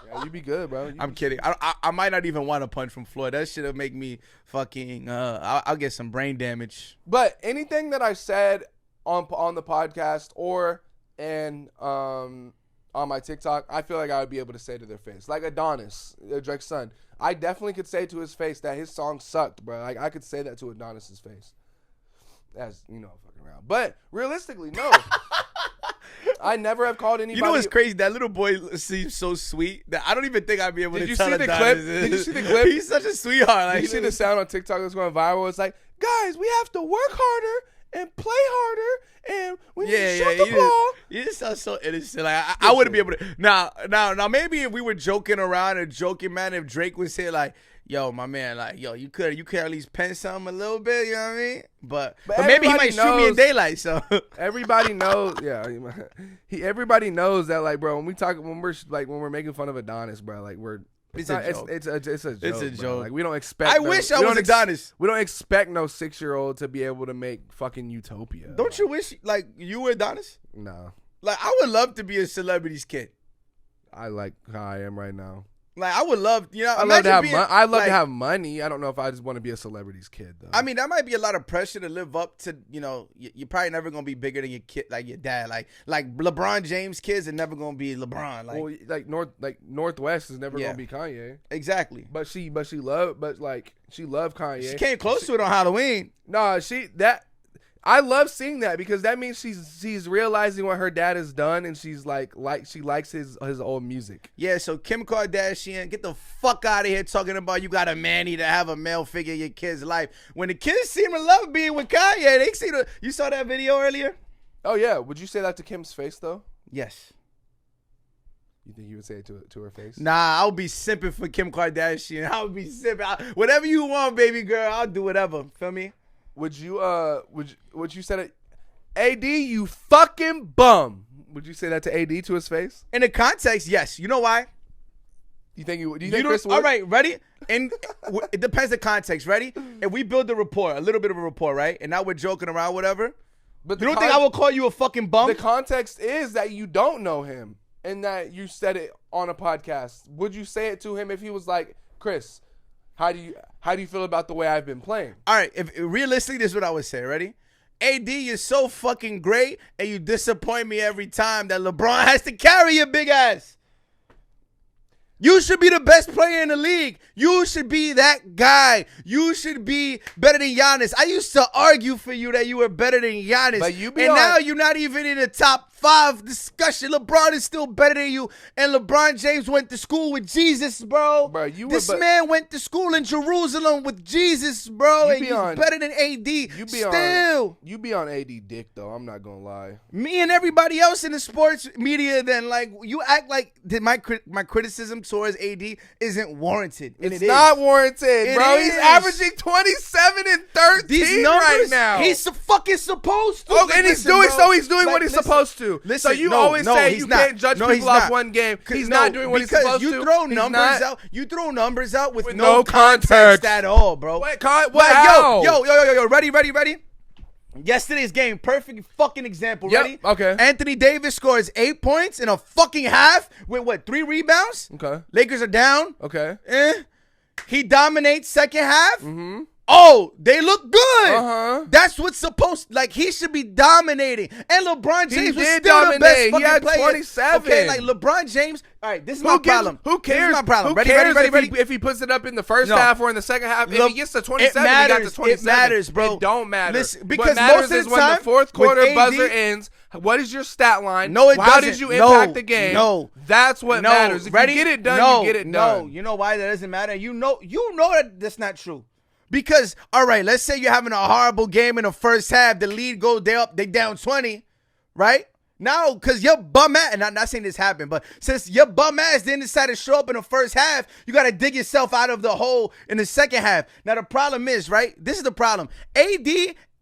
Yeah, you be good, bro. I'm kidding. I might not even want a punch from Floyd. That shit'll make me fucking. I'll get some brain damage. But anything that I said on the podcast or on my TikTok, I feel like I would be able to say to their face, like Adonis, Drake's son. I definitely could say to his face that his song sucked, bro. Like I could say that to Adonis's face. As fucking around. But realistically, no. I never have called anybody. You know what's crazy? That little boy seems so sweet that I don't even think I'd be able to tell the clip? Did you see the clip? He's such a sweetheart. Like, Did you see the sound on TikTok that's going viral? It's like, guys, we have to work harder and play harder, and we need to shoot the ball. You just sound so innocent. Like I wouldn't be able to. Now, maybe if we were joking around and joking, man, if Drake was here, like, yo, my man, like, yo, you could at least pen something a little bit, you know what I mean? But maybe he might shoot me in daylight. So everybody knows, everybody knows that, like, bro, when we're making fun of Adonis, bro, like it's a joke. It's a joke. Like we don't expect. I wish I was Adonis. We don't expect no 6-year-old to be able to make fucking Utopia. Don't you wish like you were Adonis? No. Like I would love to be a celebrity's kid. I like how I am right now. Like I would love, I love to have money. I don't know if I just want to be a celebrity's kid though. I mean, that might be a lot of pressure to live up to. You're probably never gonna be bigger than your kid, like your dad. Like LeBron James kids are never gonna be LeBron. Like, Northwest is never gonna be Kanye. Exactly. But she loved Kanye. She came close to it on Halloween. No, I love seeing that because that means she's realizing what her dad has done and she's like she likes his old music. Yeah, so Kim Kardashian, get the fuck out of here talking about you got a manny to have a male figure in your kid's life. When the kids seem to love being with Kanye, they see you saw that video earlier? Oh yeah, would you say that to Kim's face though? Yes. You think you would say it to her face? Nah, I'll be simping for Kim Kardashian. I'll be simping. Whatever you want, baby girl, I'll do whatever. Feel me? Would you say that, AD, you fucking bum? Would you say that to AD to his face? In the context, yes. You know why? Do you think Chris would? All right, ready? And it depends the context. Ready? If we build a rapport, a little bit of a rapport, right? And now we're joking around, whatever. But you don't think I will call you a fucking bum? The context is that you don't know him and that you said it on a podcast. Would you say it to him if he was like, Chris, how do you feel about the way I've been playing? All right, if realistically, this is what I would say. Ready? AD, you're so fucking great, and you disappoint me every time that LeBron has to carry your big ass. You should be the best player in the league. You should be that guy. You should be better than Giannis. I used to argue for you that you were better than Giannis. Now you're not even in the top 5 discussion. LeBron is still better than you. And LeBron James went to school with Jesus, bro. This man went to school in Jerusalem with Jesus, bro. And he's better than AD. You be on AD dick, though. I'm not going to lie. Me and everybody else in the sports media, then, like, you act like my criticism towards AD isn't warranted. And it's not warranted, bro. He's averaging 27 and 13 these numbers, right now. He's fucking supposed to. Oh, and he's doing what he's supposed to. Listen, so you always say you can't judge people off one game. He's not doing what he's supposed to. You throw numbers out with no context at all, bro. Wait, how? Yo, ready? Yesterday's game, perfect fucking example. Yep, ready? Okay. Anthony Davis scores 8 points in a fucking half with 3 rebounds. Okay. Lakers are down. Okay. He dominates second half. Mm-hmm. Oh, they look good. Uh-huh. That's what's supposed. Like he should be dominating. And LeBron James was still dominate. The best fucking he had player. 27. Okay, like LeBron James. All right, this is my problem. Who cares? This is my problem. Who cares if he puts it up in the first half or in the second half? If he gets to 27, he got to 27. It matters, bro. It don't matter. Listen, because what matters most of is the when time, the fourth quarter with AD, buzzer ends. What is your stat line? No, it doesn't. How did you impact the game? No, that's what matters. If you get it done, you get it done. No, you know why that doesn't matter? You know that that's not true. Because, all right, let's say you're having a horrible game in the first half. The lead goes, they down 20, right? Now, because your bum ass, and I'm not saying this happened, but since your bum ass didn't decide to show up in the first half, you got to dig yourself out of the hole in the second half. Now, the problem is, right? This is the problem. AD,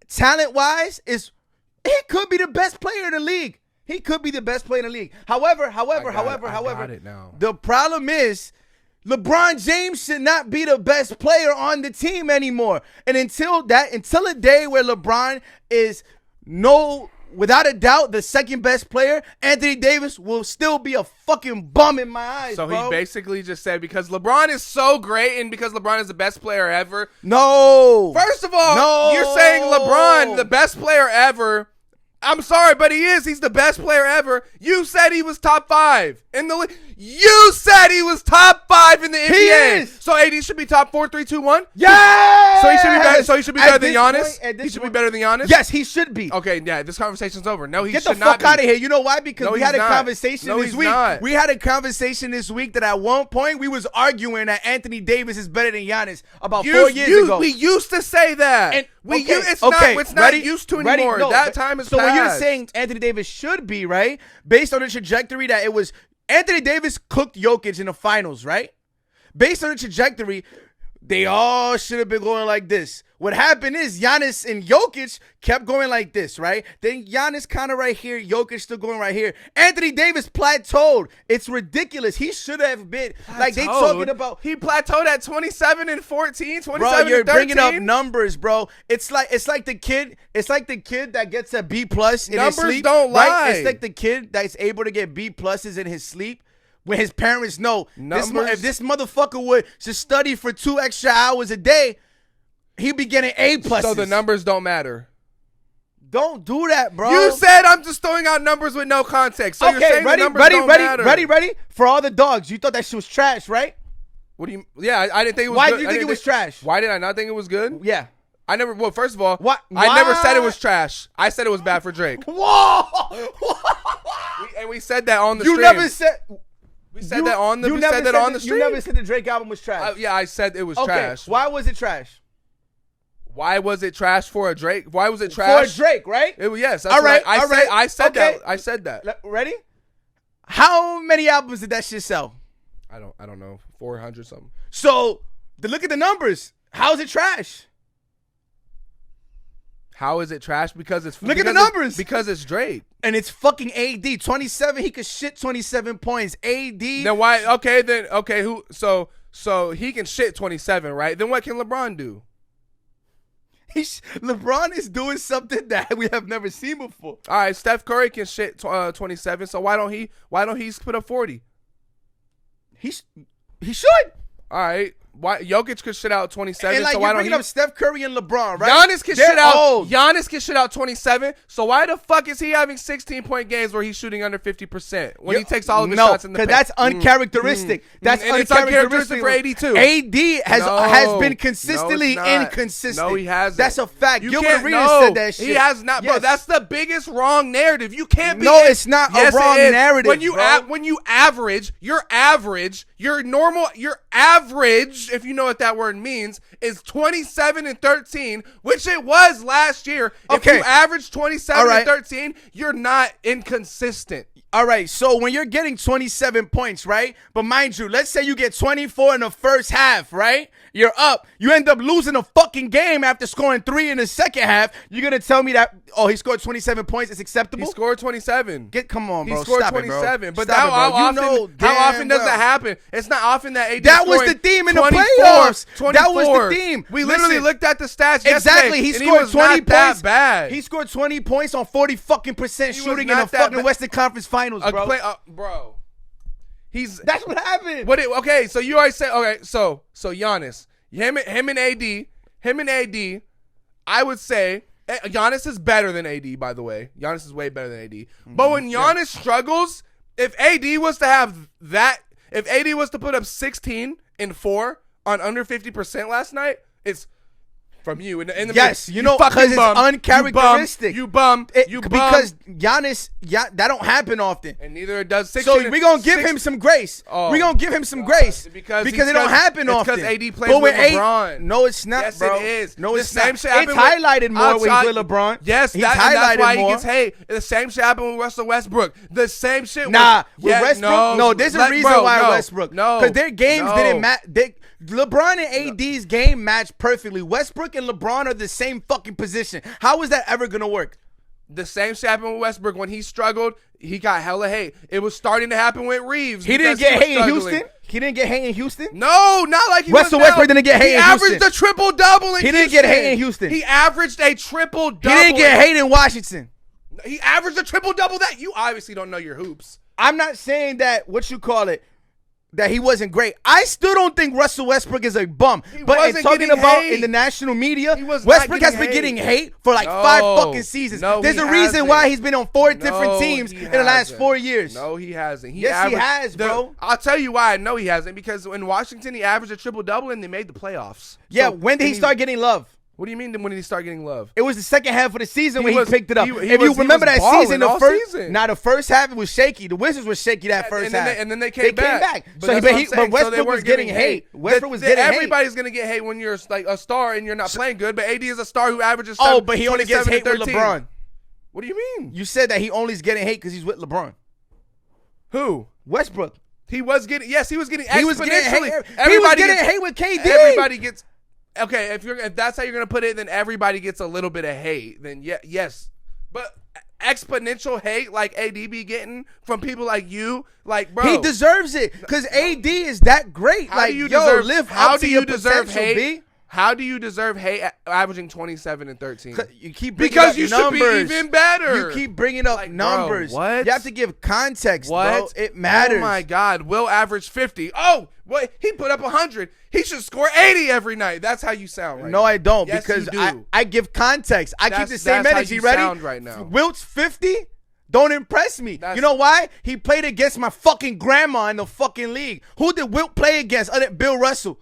talent-wise, he could be the best player in the league. He could be the best player in the league. However, the problem is, LeBron James should not be the best player on the team anymore. And until a day where LeBron is without a doubt, the second best player, Anthony Davis will still be a fucking bum in my eyes, So bro. He basically just said because LeBron is so great and because LeBron is the best player ever. No. First of all, you're saying LeBron, the best player ever, I'm sorry, but he is. He's the best player ever. You said he was top 5 in the league. You said he was top 5 in the NBA. He is. So AD should be top 4, 3, 2, 1. Yeah. So he should be better. So he should be better than Giannis. He should be better than Giannis. Yes, he should be. Okay, yeah. This conversation's over. No, he Get should the not fuck be. out of here. You know why? Because No, we he's had a not. conversation No, this he's week. not. We had a conversation this week that at one point we was arguing that Anthony Davis is better than Giannis about 4 years ago. We used to say that. And It's not ready? used to Ready? anymore. No, that time is so past. when you're saying Anthony Davis should be, right, based on the trajectory that it was, Anthony Davis cooked Jokic in the finals, right? Based on the trajectory, they all should have been going like this. What happened is Giannis and Jokic kept going like this, right? Then Giannis kind of right here, Jokic still going right here. Anthony Davis plateaued. It's ridiculous. He should have been like they talking about. He plateaued at 27 and 14, 27 Bro, you're and 13. bringing up numbers, bro. It's like the kid that gets a B plus in Numbers his sleep. don't right? lie. It's like the kid that's able to get B pluses in his sleep. When his parents know if this motherfucker would just study for 2 extra hours a day, he'd be getting A pluses. So the numbers don't matter. Don't do that, bro. You said I'm just throwing out numbers with no context. So you're saying the numbers don't matter. ready? For all the dogs, you thought that shit was trash, right? What do you? Yeah, I didn't think it was. Why good. did you think it was trash? Why did I not think it was good? Yeah. I never. Well, first of all, What? I never said it was trash. I said it was bad for Drake. Whoa! And we said that on the You stream. never said. We said that on the. You We never said that said on the stream. You never said the Drake album was trash. Yeah, I said it was Okay, trash. why was it trash? Why was it trash for a Drake? Why was it trash For a Drake, right? It was, yes. That's All right, what all right. I said Okay. that. I said that. Ready? How many albums did that shit sell? I don't know. 400 something. So, look at the numbers. How is it trash? How is it trash? Because it's Look at the because numbers. because it's Drake. And it's fucking AD. 27, he could shit 27 points. AD. Then why? Okay. Who? So he can shit 27, right? Then what can LeBron do? LeBron is doing something that we have never seen before. All right, Steph Curry can shit 27. So why don't he put up 40? He should. All right. Why Jokic could shit out 27? And like so why you're don't bringing he? up Steph Curry and LeBron, right? Giannis can They're shit out. old. Giannis can shit out 27. So why the fuck is he having 16-point games where he's shooting under 50% when he takes all of his shots in the paint? because that's uncharacteristic. That's And it's uncharacteristic for AD too. AD has No. been consistently No, it's not. inconsistent. No, he hasn't. That's a fact. You Gilbert can't. Arenas No, said that shit. he has not, bro. Yes. That's the biggest wrong narrative. You can't be. No, it's not a Yes, it wrong is. narrative, When you bro. when you average, your normal, your average, if you know what that word means, is 27 and 13, which it was last year. Okay. If you average 27 All right. and 13, you're not inconsistent. All right, so when you're getting 27 points, right? But mind you, let's say you get 24 in the first half, right? You're up. You end up losing a fucking game after scoring 3 in the second half. You're going to tell me that, he scored 27 points. It's acceptable? He scored 27. Come on, bro. He scored Stop 27. It, bro. But Stop how it, bro. often, how often does that happen? It's not often that AD That was scoring the theme in the 24, playoffs. 24. That was the theme. We literally Listen. looked at the stats Exactly. yesterday, He and scored was 20 not that points. bad. He scored 20 points on 40 fucking percent He was shooting in not the that fucking bad. Western Conference Finals, bro. Bro. That's what happened. Okay, so you already said, okay, so Giannis, him and AD, I would say Giannis is better than AD, by the way. Giannis is way better than AD. But when Giannis struggles, if AD was to put up 16 and 4 on under 50% last night, it's from you. In the Yes, you because fucking it's bum. uncharacteristic. You bum. Because Giannis, that don't happen often. And neither does 16. So we're going to give him some grace. Oh, we're going to give him some grace. Because it don't happen often. It's because AD plays with LeBron. No, it's not, yes, bro. it is. No, it's the same not. Shit It's highlighted more when he's with LeBron. Yes, he's that's highlighted why more. he gets hate. The same shit happened with Russell Westbrook. The same shit with yeah, Westbrook. No, there's a reason why Westbrook. No. Because their games didn't match. LeBron and AD's game matched perfectly. Westbrook and LeBron are the same fucking position. How is that ever going to work? The same shit happened with Westbrook. When he struggled, he got hella hate. It was starting to happen with Reeves. He didn't get hate in Houston? He didn't get hate in Houston? No, not like he Russell was now. Westbrook didn't get hate in Houston. He averaged a triple-double in Houston. He didn't get hate in Houston. He averaged a triple-double. He didn't get hate in Washington. He averaged a triple-double that. You obviously don't know your hoops. I'm not saying that, what you call it, that he wasn't great. I still don't think Russell Westbrook is a bum. But in talking about in the national media, Westbrook has been getting hate for like 5 fucking seasons. There's a reason why he's been on 4 different teams in the last 4 years. No, he hasn't. He has, bro. I'll tell you why I know he hasn't. Because in Washington, he averaged a triple-double and they made the playoffs. Yeah, when did he start getting love? What do you mean when did he start getting love? It was the second half of the season when he picked it up. If you remember that season, the first half it was shaky. The Wizards were shaky that first half. And then they came back. But Westbrook was getting hate. Westbrook was getting hate. Everybody's going to get hate when you're like a star and you're not playing good. But AD is a star who averages but he only gets hate with LeBron. What do you mean? You said that he only is getting hate because he's with LeBron. Who? Westbrook. He was getting exponentially. He was getting hate with KD. Everybody gets. Okay, if that's how you're gonna put it, then everybody gets a little bit of hate. Then yes, but exponential hate like AD be getting from people like you, like bro, he deserves it because AD is that great. How do you deserve hate? How do you deserve hate averaging 27 and 13? You keep bringing up numbers. Should be even better. You keep bringing up numbers. Bro, what? You have to give context, bro. It matters. Oh, my God. Will average 50. Oh, wait. He put up 100. He should score 80 every night. That's how you sound right now. No, I don't yes, because I give context. I keep the same energy. Ready? Sound right now. Wilt's 50? Don't impress me. You know why? He played against my fucking grandma in the fucking league. Who did Wilt play against other than Bill Russell?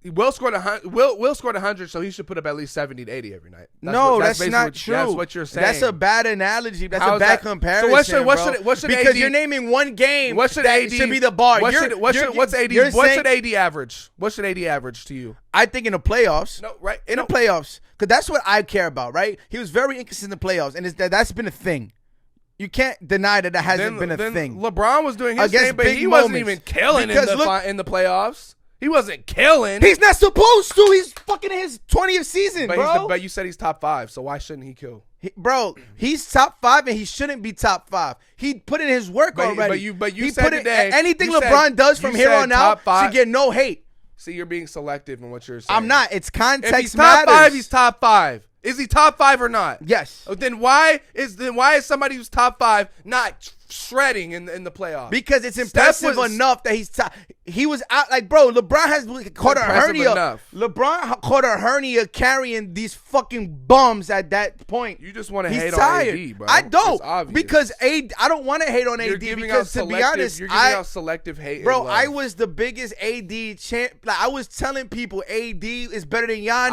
Will scored 100. Will scored 100, so he should put up at least 70 to 80 every night. That's not true. That's what you're saying. That's a bad analogy. That's a bad comparison. So what should because AD, you're naming one game. What should AD should be the bar? What should AD average? What should AD average to you? I think in the playoffs. No, right in the playoffs, because that's what I care about. Right? He was very inconsistent in the playoffs, and that's been a thing. You can't deny that hasn't been a thing. LeBron was doing his thing, but he wasn't even killing in the playoffs. He wasn't killing. He's not supposed to. He's fucking in his 20th season, bro. But you said he's top 5, so why shouldn't he kill? He's top 5 and he shouldn't be top 5. He put in his work already. But you said today. Anything LeBron does from here on out should get no hate. See, you're being selective in what you're saying. I'm not. It's context if he's top matters. 5, he's top 5. Is he top 5 or not? Yes. Then why is somebody who's top 5 not shredding in the playoffs? Because it's impressive enough that he's top. He was out like, bro, LeBron has caught a hernia. LeBron caught a hernia carrying these fucking bums at that point. You just want to hate on AD, bro. I don't. Because I don't want to hate on AD because to be honest, you're giving out selective hate. Bro, I was the biggest AD champ. Like I was telling people AD is better than Giannis.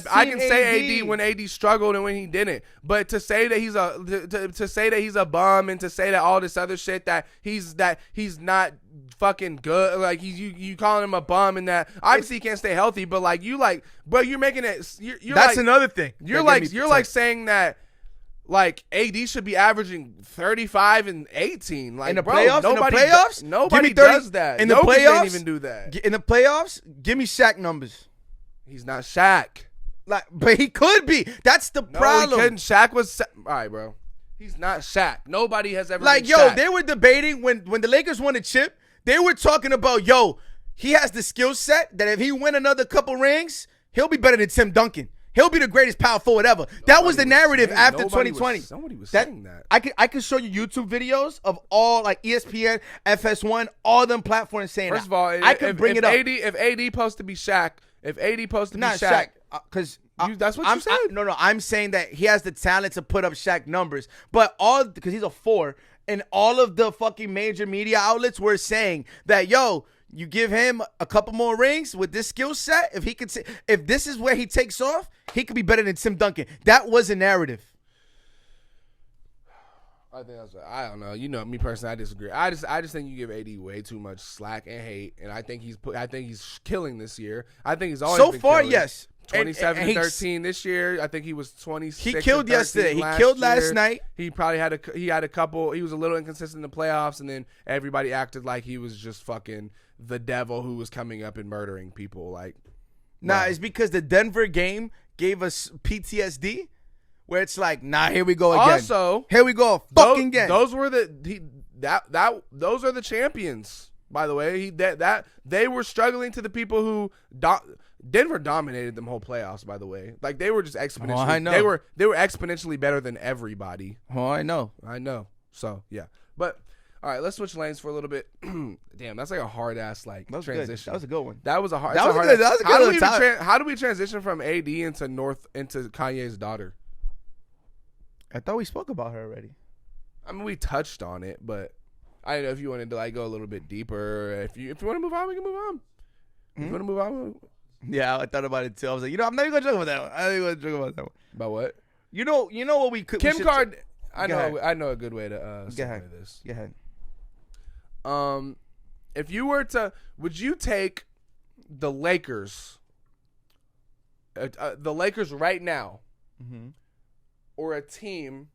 I can say AD when AD struggled and when he didn't. But to say that he's a bum and to say that all this other shit that he's not fucking good, like you calling him a bum and that obviously he can't stay healthy, but like bro, you're making it. That's another thing. You're like saying that like AD should be averaging 35 and 18. Like in the playoffs, nobody does that. In the playoffs, can't even do that. In the playoffs, give me Shaq numbers. He's not Shaq. But he could be. That's the problem. No, he couldn't. Shaq was all right, bro. He's not Shaq. Nobody has ever been Shaq. They were debating when the Lakers won a chip. They were talking about, he has the skill set that if he win another couple rings, he'll be better than Tim Duncan. He'll be the greatest power forward ever. That was the narrative after 2020. Somebody was saying that. I could show you YouTube videos of all like ESPN, FS1, all them platforms saying First of all, I could bring it up. If AD supposed to be Shaq, Shaq, because that's what you said. No, I'm saying that he has the talent to put up Shaq numbers, but because he's a 4, and all of the fucking major media outlets were saying that you give him a couple more rings with this skill set, if this is where he takes off, he could be better than Tim Duncan. That was a narrative. I think I don't know. You know me personally, I disagree. I just think you give AD way too much slack and hate, and I think he's killing this year. I think he's always been killing. Yes. 27 and 13 this year. I think he was 26. He killed yesterday. He killed last night. He probably had a couple. He was a little inconsistent in the playoffs, and then everybody acted like he was just fucking the devil who was coming up and murdering people. Like, it's because the Denver game gave us PTSD, where it's like, here we go again. Also, here we go fucking again. Those were those are the champions. By the way, they were struggling to the people who Denver dominated them whole playoffs. By the way, like they were just exponentially. Oh, I know. They were exponentially better than everybody. Oh, I know. So yeah, but All right, let's switch lanes for a little bit. Damn, that's like a hard ass like That was transition. good. That was a good one. That was a hard. That was hard good. That was a good how do we transition from AD into Kanye's daughter? I thought we spoke about her already. I mean, we touched on it, but I don't know if you wanted to like go a little bit deeper. If you want to move on, we can move on. If you want to move on. Yeah, I thought about it too. I was like, I'm not even gonna joke about that one. I'm not even gonna joke about that one. About what? You know what we could. Kim Card. Go ahead. I know a good way to Go ahead. this. Go ahead. If you were to, would you take the Lakers right now, or a team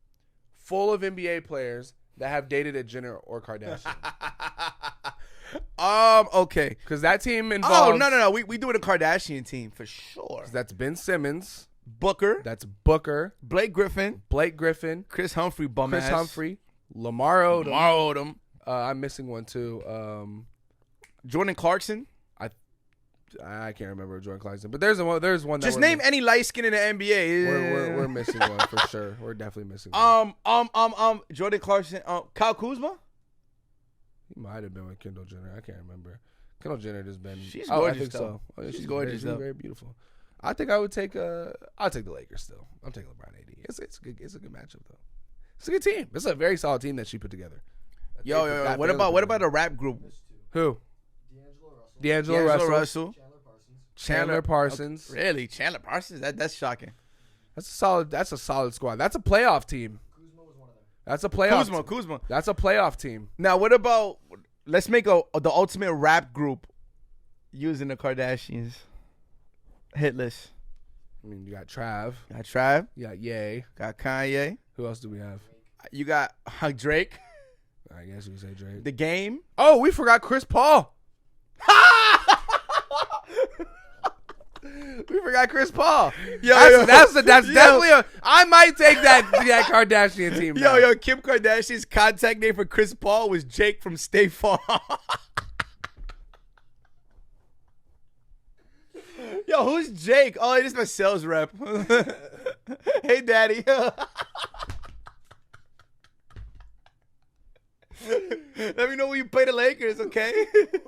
full of NBA players that have dated a Jenner or Kardashian? Okay. Because that team involves. Oh no. We doing a Kardashian team for sure. That's Ben Simmons, Booker. that's Booker, Blake Griffin. Chris Humphrey. Lamar Odom. Odom. I'm missing one too. Jordan Clarkson. I can't remember Jordan Clarkson, but there's one. That Just name any light skin in the NBA. We're missing one for sure. We're definitely missing one. Jordan Clarkson. Kyle Kuzma. He might have been with Kendall Jenner. I can't remember. Kendall Jenner has been. She's I gorgeous. think though. so. Oh, yeah, She's gorgeous. She's Though. very beautiful. I think I would take. I'll take the Lakers still. I'm taking LeBron AD. It's a good. It's a good matchup though. It's a good team. It's a very solid team that she put together. Yo. What about a rap group? Who? D'Angelo Russell. Chandler Parsons. Really, Chandler Parsons? That's shocking. That's a solid squad. That's a playoff team. Kuzma was one of them. That's a playoff. Kuzma. That's a playoff team. Now, what about? Let's make the ultimate rap group using the Kardashians. Hit list. I mean, you got Trav. Got Trav. You got Ye. Got Kanye. Who else do we have? You got Drake. I guess you could say Drake. The Game. Oh, we forgot Chris Paul. We forgot Chris Paul. That's definitely a. I might take that Kardashian team. Now. Yo, Kim Kardashian's contact name for Chris Paul was Jake from State Farm. Yo, who's Jake? Oh, this is my sales rep. Hey, daddy. Let me know when you play the Lakers, okay?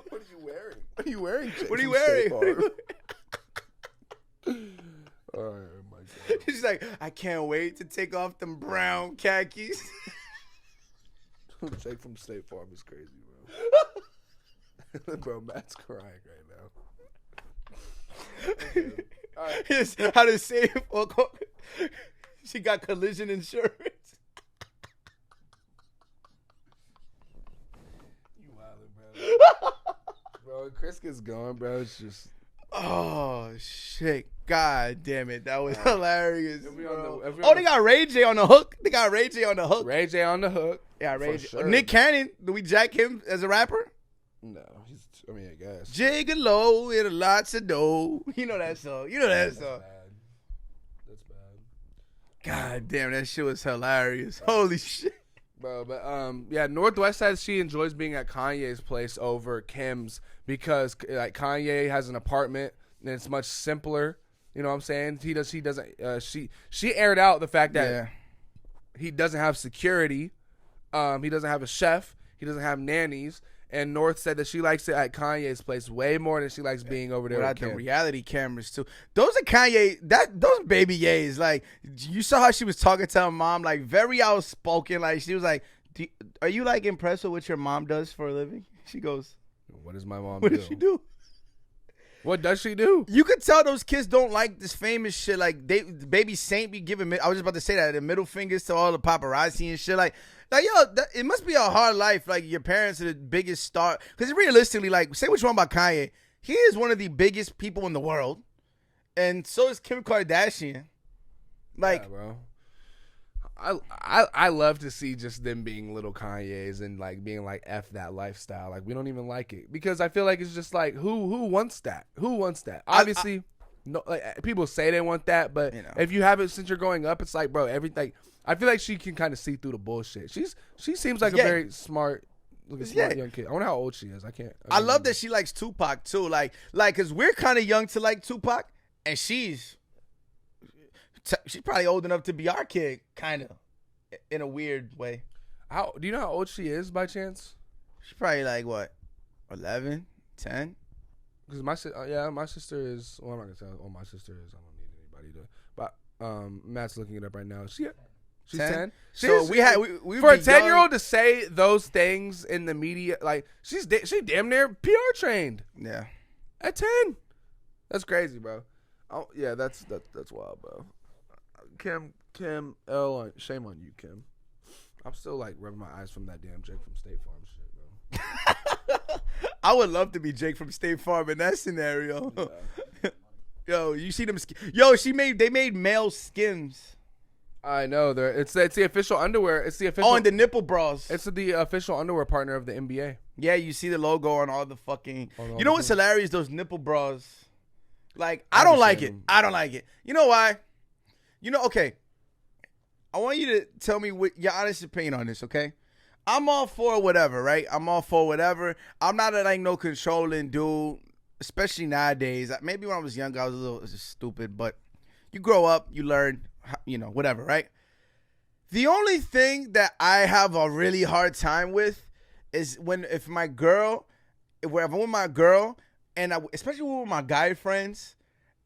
What are you wearing? What are you wearing? Jake What are you wearing? Oh my god. She's like, I can't wait to take off them brown khakis. Jake from State Farm is crazy, bro. Bro, Matt's crying right now. Okay. All right. Here's how to save. She got collision insurance. You wildin', bro. Bro, when Chris gets going, bro, it's just. Oh shit! God damn it, that was hilarious. Bro. They got Ray J on the hook. Ray J on the hook. Yeah, Ray J. Sure. Nick Cannon. Do we jack him as a rapper? No, I guess. Gigolo with lots of dough. You know that song. That's bad. God damn, that shit was hilarious. Holy shit. Bro, but yeah, Northwest says she enjoys being at Kanye's place over Kim's because like Kanye has an apartment and it's much simpler. You know what I'm saying? She aired out the fact that he doesn't have security, he doesn't have a chef, he doesn't have nannies, and North said that she likes it at Kanye's place way more than she likes being over there. Without the reality cameras too. Those are Kanye. Those baby yays. Like you saw how she was talking to her mom, like very outspoken. Like she was like, "Are you like impressed with what your mom does for a living?" She goes, "What does my mom do? What does she do? What does she do?" You could tell those kids don't like this famous shit. Like baby Saint be giving. I was just about to say that the middle fingers to all the paparazzi and shit. Like yo, it must be a hard life. Like your parents are the biggest star. Because realistically, like say what you want about Kanye, he is one of the biggest people in the world, and so is Kim Kardashian. Like, yeah, bro. I love to see just them being little Kanyes and like being like F that lifestyle. Like we don't even like it because I feel like it's just like who wants that? Who wants that? Obviously, no. Like people say they want that, but if you have it since you're growing up, it's like bro, everything. I feel like she can kind of see through the bullshit. She seems like a very smart young kid. I wonder how old she is. I love that she likes Tupac too. Like, cause we're kind of young to like Tupac, and she's probably old enough to be our kid, kind of, in a weird way. How do you know how old she is by chance? She's probably like what, 11, 10? Because my sister is. Well, I'm not gonna tell. Oh, my sister is. I don't need anybody to. But Matt's looking it up right now. She's 10. So we for a 10-year-old to say those things in the media, like she damn near PR trained. Yeah. At 10, that's crazy, bro. Oh yeah, that's wild, bro. Kim L, shame on you, Kim. I'm still like rubbing my eyes from that damn Jake from State Farm shit, bro. I would love to be Jake from State Farm in that scenario. Yeah. Yo, you see them? Yo, they made male Skims. I know. It's the official underwear. It's the official. Oh, and the nipple bras. It's the official underwear partner of the NBA. Yeah, you see the logo on all the fucking. You know what's hilarious? Those nipple bras. Like, I don't like it. I don't like it. You know why? Okay. I want you to tell me what your honest opinion on this, okay? I'm all for whatever, right? I'm all for whatever. I'm not like no controlling dude, especially nowadays. Maybe when I was younger, I was a little stupid, but you grow up, you learn, whatever, right? The only thing that I have a really hard time with is if I'm with my girl, and especially with my guy friends,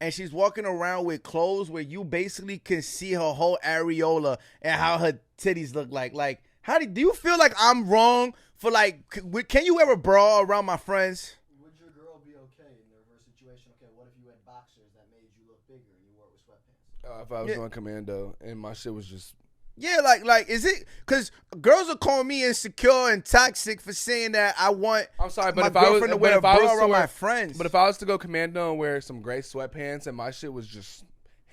and she's walking around with clothes where you basically can see her whole areola and how her titties look like. Like, do you feel like I'm wrong for like? Can you ever brawl around my friends? Would your girl be okay in the reverse situation? Okay, what if you had boxers that made you look bigger and you wore it with sweatpants? If I was doing commando and my shit was just. Yeah, like is it because girls are calling me insecure and toxic for saying that I want I'm sorry, but my if I was girlfriend to wear a bra around my friends. But if I was to go commando and wear some gray sweatpants and my shit was just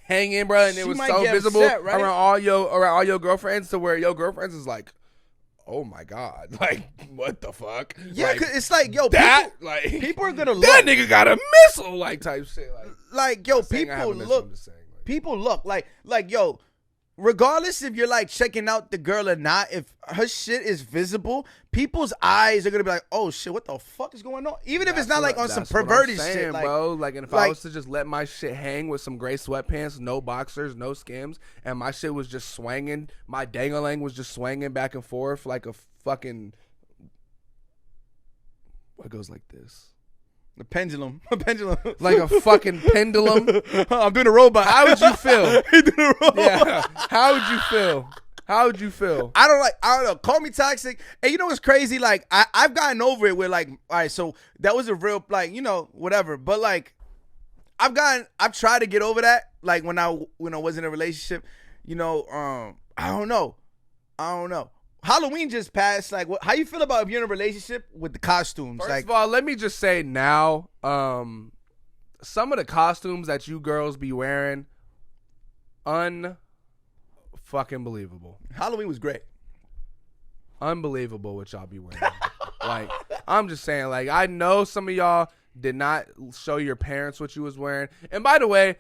hanging, bro, and it was so visible upset, right? around all your girlfriends, to where your girlfriends is like, oh my god, like what the fuck? Yeah, like, 'cause it's like, yo, people are gonna look. That nigga got a missile, like type shit, like yo, people look. People look like yo. Regardless if you're like checking out the girl or not, if her shit is visible, people's eyes are gonna be like, "Oh shit, what the fuck is going on?" Even if it's not like on some perverted shit, like, bro. Like, and if I was to just let my shit hang with some gray sweatpants, no boxers, no Skims, and my shit was just swinging, my dangling was just swinging back and forth like a fucking. What goes like this? A pendulum. Like a fucking pendulum. I'm doing a robot. How would you feel? He doing a robot. Yeah. How would you feel? How would you feel? I don't know. Call me toxic. And you know what's crazy? Like, I've gotten over it where like, all right, so that was a real, like, whatever. But like, I've tried to get over that. Like when I was in a relationship, I don't know. Halloween just passed. Like, how you feel about if you're in a relationship with the costumes? First of all, let me just say now, some of the costumes that you girls be wearing, unfucking believable. Halloween was great. Unbelievable what y'all be wearing. Like, I'm just saying, like, I know some of y'all did not show your parents what you was wearing. And by the way,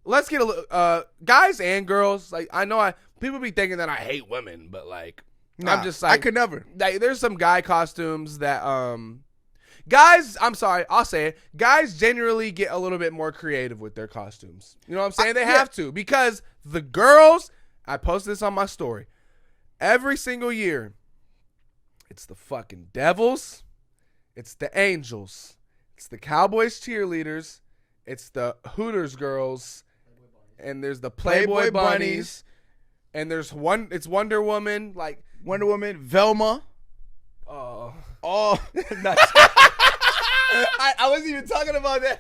let's get a little, guys and girls, like, I know people be thinking that I hate women, but like, I'm just like, I could never. Like, there's some guy costumes that, guys, I'm sorry, I'll say it. Guys generally get a little bit more creative with their costumes. You know what I'm saying? They have to, because the girls, I posted this on my story, every single year, it's the fucking Devils, it's the Angels, it's the Cowboys cheerleaders, it's the Hooters girls, and there's the Playboy bunnies. And it's Wonder Woman, like Wonder Woman, Velma. Oh, nuts. I wasn't even talking about that.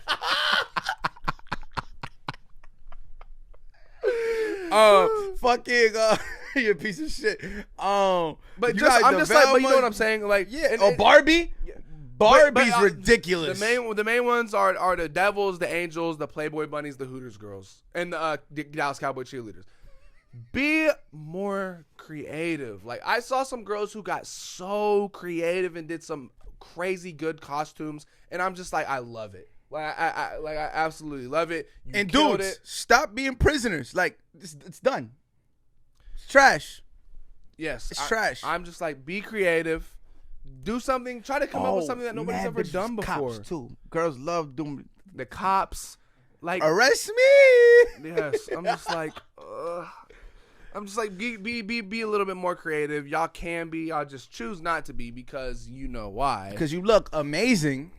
Fucking you piece of shit. But I'm just like, but you know what I'm saying? Like, yeah. Barbie. Barbie's ridiculous. The main ones are the Devils, the Angels, the Playboy bunnies, the Hooters girls, and the Dallas Cowboy cheerleaders. Be more creative. Like, I saw some girls who got so creative and did some crazy good costumes, and I'm just like, I love it. Like, I absolutely love it. And dudes, stop being prisoners. Like, it's done. It's trash. Yes, it's trash. I'm just like, be creative. Do something. Try to come up with something that nobody's ever done before. Cops too. Girls love doing the cops. Like, arrest me. Yes, I'm just like, I'm just like, be a little bit more creative. Y'all can be. Y'all just choose not to be because you know why. Because you look amazing.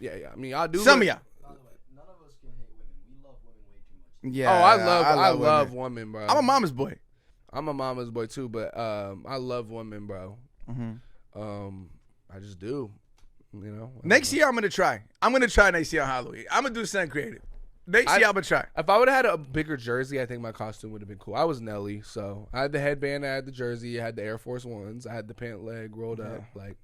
Yeah. I mean, y'all do. Some of y'all. By the way, none of us can hate women. We love women way too much. Yeah. I love women, bro. I'm a mama's boy. I'm a mama's boy too, but I love women, bro. I just do. You know. Next year, I'm gonna try. Next year on Halloween. I'm gonna do something creative. Next year, I'm gonna try. If I would have had a bigger jersey, I think my costume would have been cool. I was Nelly, so I had the headband, I had the jersey, I had the Air Force Ones, I had the pant leg rolled up. Like,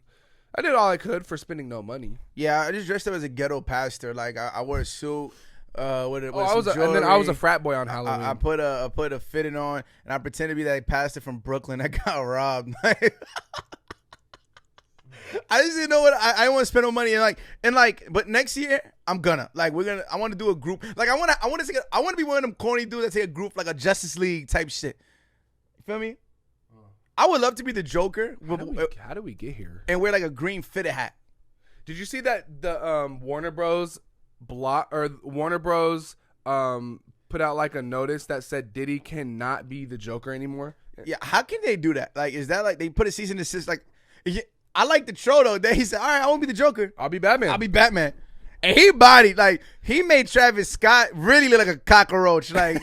I did all I could for spending no money. Yeah, I just dressed up as a ghetto pastor. Like I wore a suit. I was a frat boy on Halloween. I put a fitting on, and I pretended to be that pastor from Brooklyn that got robbed. I just didn't know what I didn't want to spend no money but next year I'm gonna I want to do a group. Like I want to be one of them corny dudes that take a group like a Justice League type shit. You feel me? I would love to be the Joker. How do we get here? And wear like a green fitted hat. Did you see that the Warner Bros put out like a notice that said Diddy cannot be the Joker anymore? Yeah, how can they do that? Like, is that like they put a cease and desist? Like, I like the troll though. He said, "All right, I won't be the Joker. I'll be Batman." And he made Travis Scott really look like a cockroach. Like,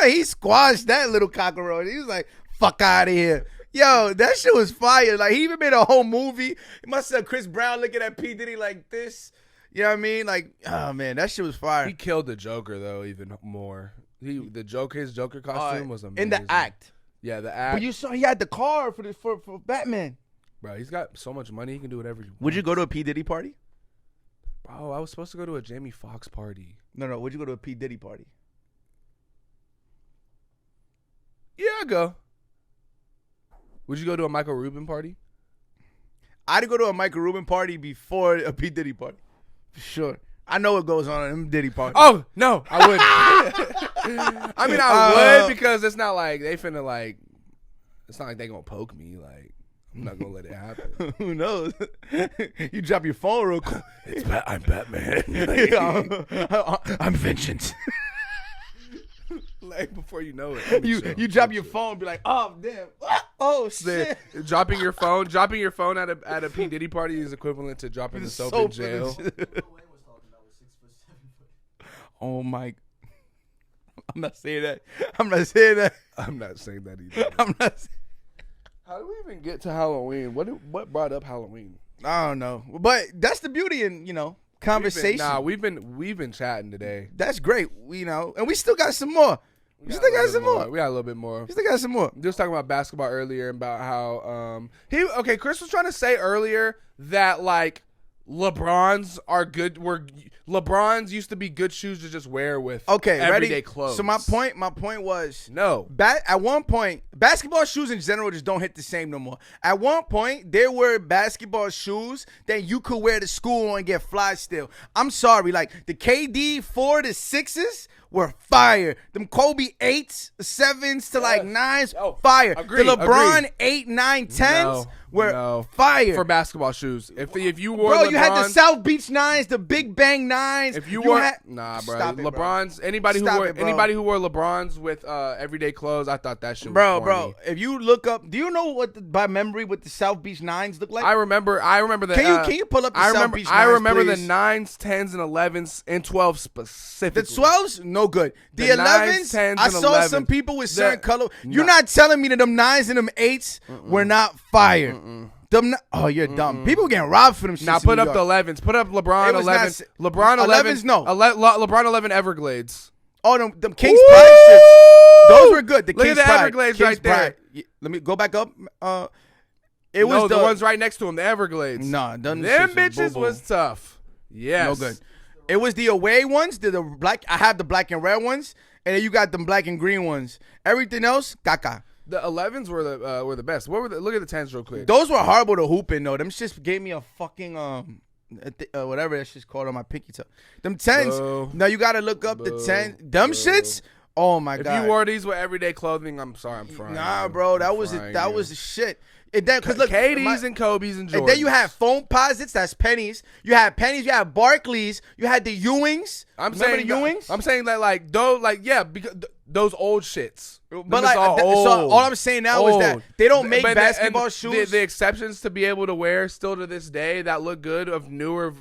he squashed that little cockroach. He was like, "Fuck out of here." Yo, that shit was fire. Like, he even made a whole movie. It must have Chris Brown looking at P. Diddy like this. You know what I mean? Like, oh man, that shit was fire. He killed the Joker though, even more. His Joker costume was amazing. In the act. Yeah, the act. But you saw he had the car for Batman. Bro, he's got so much money, he can do whatever he wants. Would you go to a P. Diddy party? Bro, I was supposed to go to a Jamie Foxx party. No. Would you go to a P. Diddy party? Yeah, I'd go. Would you go to a Michael Rubin party? I'd go to a Michael Rubin party before a P. Diddy party. For sure. I know what goes on in them Diddy parties. Oh, no, I wouldn't. I mean, I would because it's not like they finna like, it's not like they gonna poke me. Like, I'm not gonna let it happen. Who knows? You drop your phone real quick. I'm Batman. I'm vengeance. Like before you know it, you drop your phone and be like, oh damn, oh shit. Dropping your phone at a P. Diddy party is equivalent to dropping the soap in jail. Oh my! I'm not saying that. I'm not saying that either. I'm not. How do we even get to Halloween? What brought up Halloween? I don't know, but that's the beauty in conversation. We've been chatting today. That's great. And we still got some more. We got a little bit more. We still got some more. Just talking about basketball earlier and about how Chris was trying to say earlier that like LeBrons are good. LeBrons used to be good shoes to just wear with everyday clothes. So my point was no. At one point, basketball shoes in general just don't hit the same no more. At one point, there were basketball shoes that you could wear to school and get fly still. I'm sorry, like the KD 4 to 6s were fire. Them Kobe 8s, 7s to like 9s, fire. Agreed, the LeBron 8, 9, 10s were fire. For basketball shoes. If you wore LeBron, LeBron, you had the South Beach 9s, the Big Bang 9s. If you wore bro. LeBron's anybody who wore LeBrons with everyday clothes, I thought that shit was corny. Bro, if you look up, do you know by memory what the South Beach 9s look like? I remember the Can you pull up the South Beach 9s, I remember please? the 9s, 10s and 11s and 12s specifically. The 12s, no good. The 11s, 10s, I saw 11s. some people with certain color. You're not telling me that them 9s and them 8s were not fire. You're dumb. People getting robbed for them shit. Now put up the 11s. Put up LeBron 11. LeBron 11. 11s, no. LeBron 11 Everglades. Oh, them King's Pride shits. Those were good. The Look King's at the Pride. Everglades King's right there. Pride. Let me go back up. It was the ones right next to him, the Everglades. Nah, them bitches was tough. Yes. No good. It was the away ones, the black. I have the black and red ones, and then you got them black and green ones. Everything else, caca. The 11s were the best. What were look at the 10s real quick. Those were horrible to hoop in though. Them shits gave me a fucking whatever that shit's called on my pinky toe. Them 10s. Now you gotta look up the 10s. Them shits. Oh my god. If you wore these with everyday clothing, I'm sorry, I'm frying. Nah, bro, that was the shit. And then, cause look, KD's and Kobe's and Jordans. And then you had foam posits, that's pennies. You had pennies, you had Barclays, you had the Ewings. I'm saying the Ewings. I'm saying that like because those old shits. But like, so all I'm saying now is that they don't make basketball shoes. The exceptions to be able to wear still to this day that look good of newer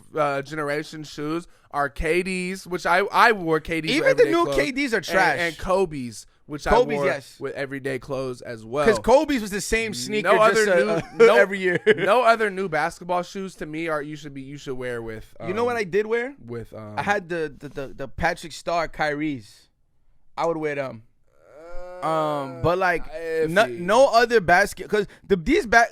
generation shoes are KDs, which I wore KDs. Even the new KDs are trash. And Kobe's, which I wore with everyday clothes as well. Because Kobe's was the same sneaker every year. No other new basketball shoes to me are you should wear with. You know what I did wear? With I had the Patrick Star Kyrie's. I would wear them. But like no other basket, because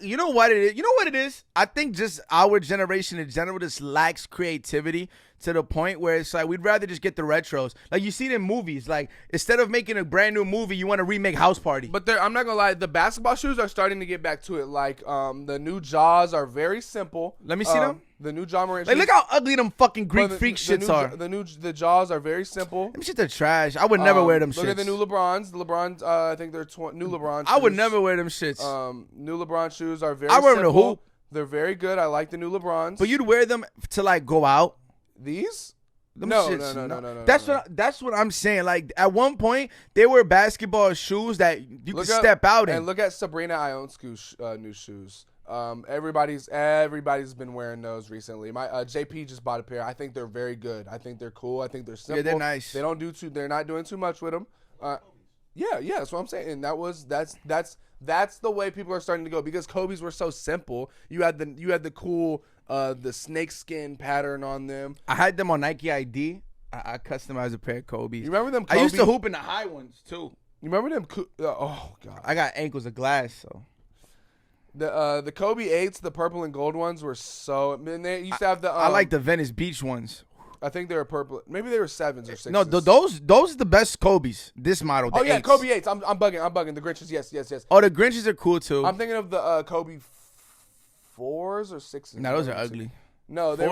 you know what it is? You know what it is? I think just our generation in general just lacks creativity to the point where it's like we'd rather just get the retros. Like you see it in movies. Like instead of making a brand new movie, you want to remake House Party. But I'm not gonna lie, the basketball shoes are starting to get back to it. Like the new Jaws are very simple. Let me see them. The new John Morant. Like look how ugly them fucking Greek freak shits are. The Jaws are very simple. Them shits are trash. I would never wear them shits. Look at the new LeBrons. The LeBrons, I think they're new LeBron shoes. I would never wear them shits. New LeBron shoes are very I wear them to simple. hoop. They're very good. I like the new LeBrons. But you'd wear them to like go out. These? No. That's what I'm saying. Like at one point, they were basketball shoes that you could step out in. And look at Sabrina Ionescu's new shoes. Everybody's been wearing those recently. My JP just bought a pair. I think they're very good. I think they're cool. I think they're simple. Yeah, they're nice. They're not doing too much with them. Yeah, that's what I'm saying. And that's the way people are starting to go, because Kobe's were so simple. You had the cool the snakeskin pattern on them. I had them on Nike ID. I customized a pair of Kobe's. You remember them Kobe? I used to hoop in the high ones too. You remember them? Oh god. I got ankles of glass, so. The Kobe 8s, the purple and gold ones were so. I mean, they used to have the. I like the Venice Beach ones. I think they were purple. Maybe they were 7s or 6s. No, those are the best Kobe's. This model. Oh yeah, 8s. Kobe 8s. I'm bugging. The Grinches. Yes. Oh, the Grinches are cool too. I'm thinking of the Kobe 4s or 6s. No, those are ugly. No, they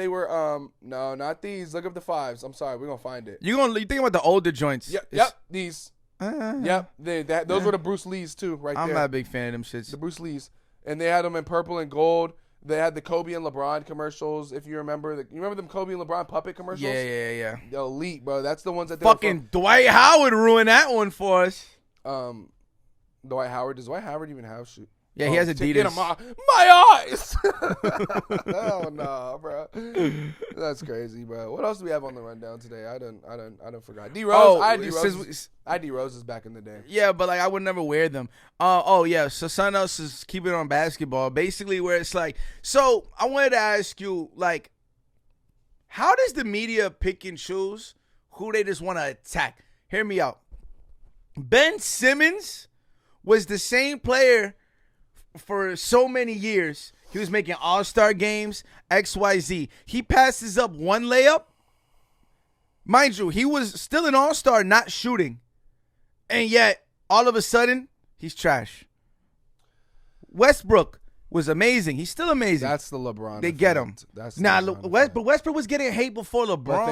were no, not these. Look up the 5s. I'm sorry, we're gonna find it. You thinking about the older joints? Yep, these. Yep, those were the Bruce Lees too, right there. I'm not a big fan of them shits. The Bruce Lees, and they had them in purple and gold. They had the Kobe and LeBron commercials, if you remember. You remember them Kobe and LeBron puppet commercials? Yeah. Elite, bro. That's the ones that they fucking Dwight Howard ruined that one for us. Dwight Howard. Does Dwight Howard even have shoes? Yeah, he has Adidas. Get him my eyes. Oh no, bro. That's crazy, bro. What else do we have on the rundown today? I don't forgot. D Rose. I had D Roses back in the day. Yeah, but like I would never wear them. So something else is keeping it on basketball. Basically, where it's like, so I wanted to ask you, like, how does the media pick and choose who they just want to attack? Hear me out. Ben Simmons was the same player for so many years. He was making all-star games, XYZ. He passes up one layup. Mind you, he was still an all-star, not shooting. And yet, all of a sudden, he's trash. Westbrook was amazing. He's still amazing. That's the LeBron. They get him. That's but Westbrook was getting hate before LeBron. But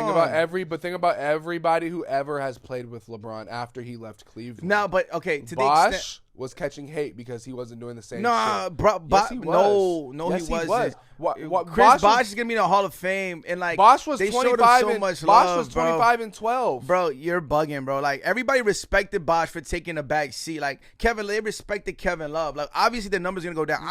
think about everybody who ever has played with LeBron after he left Cleveland. Now, but okay, to Bosh the extent was catching hate because he wasn't doing the same. Nah, shit. Bro, yes, he was. No, yes, he wasn't. Chris Bosh is gonna be in the Hall of Fame, and like Bosh was they 25 showed him so much Bosh love, was 25 and 12. Bro, you're bugging, bro. Like everybody respected Bosh for taking a back seat. Like they respected Kevin Love. Like obviously the numbers gonna go down.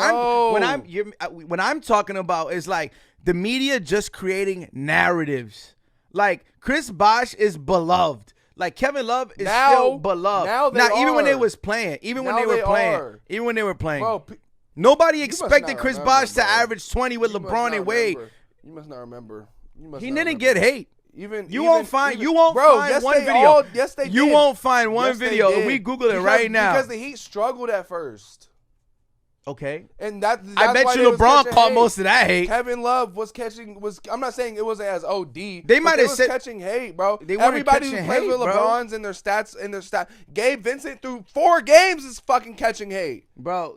When I'm talking about is like the media just creating narratives. Like Chris Bosh is beloved. Like Kevin Love is still beloved. Even when they was playing, even when they were playing, bro, nobody expected Chris Bosh to average 20 with LeBron and Wade. You must not remember. He didn't get hate. You won't find one video. Yes, they did. You won't find one video. We Google it right now. Because the Heat struggled at first. Okay, and that's I bet you LeBron caught most of that hate. Kevin Love I'm not saying it wasn't as OD. They might have said catching hate, bro. Everybody who plays with LeBrons and their stats, Gabe Vincent through 4 games is fucking catching hate, bro.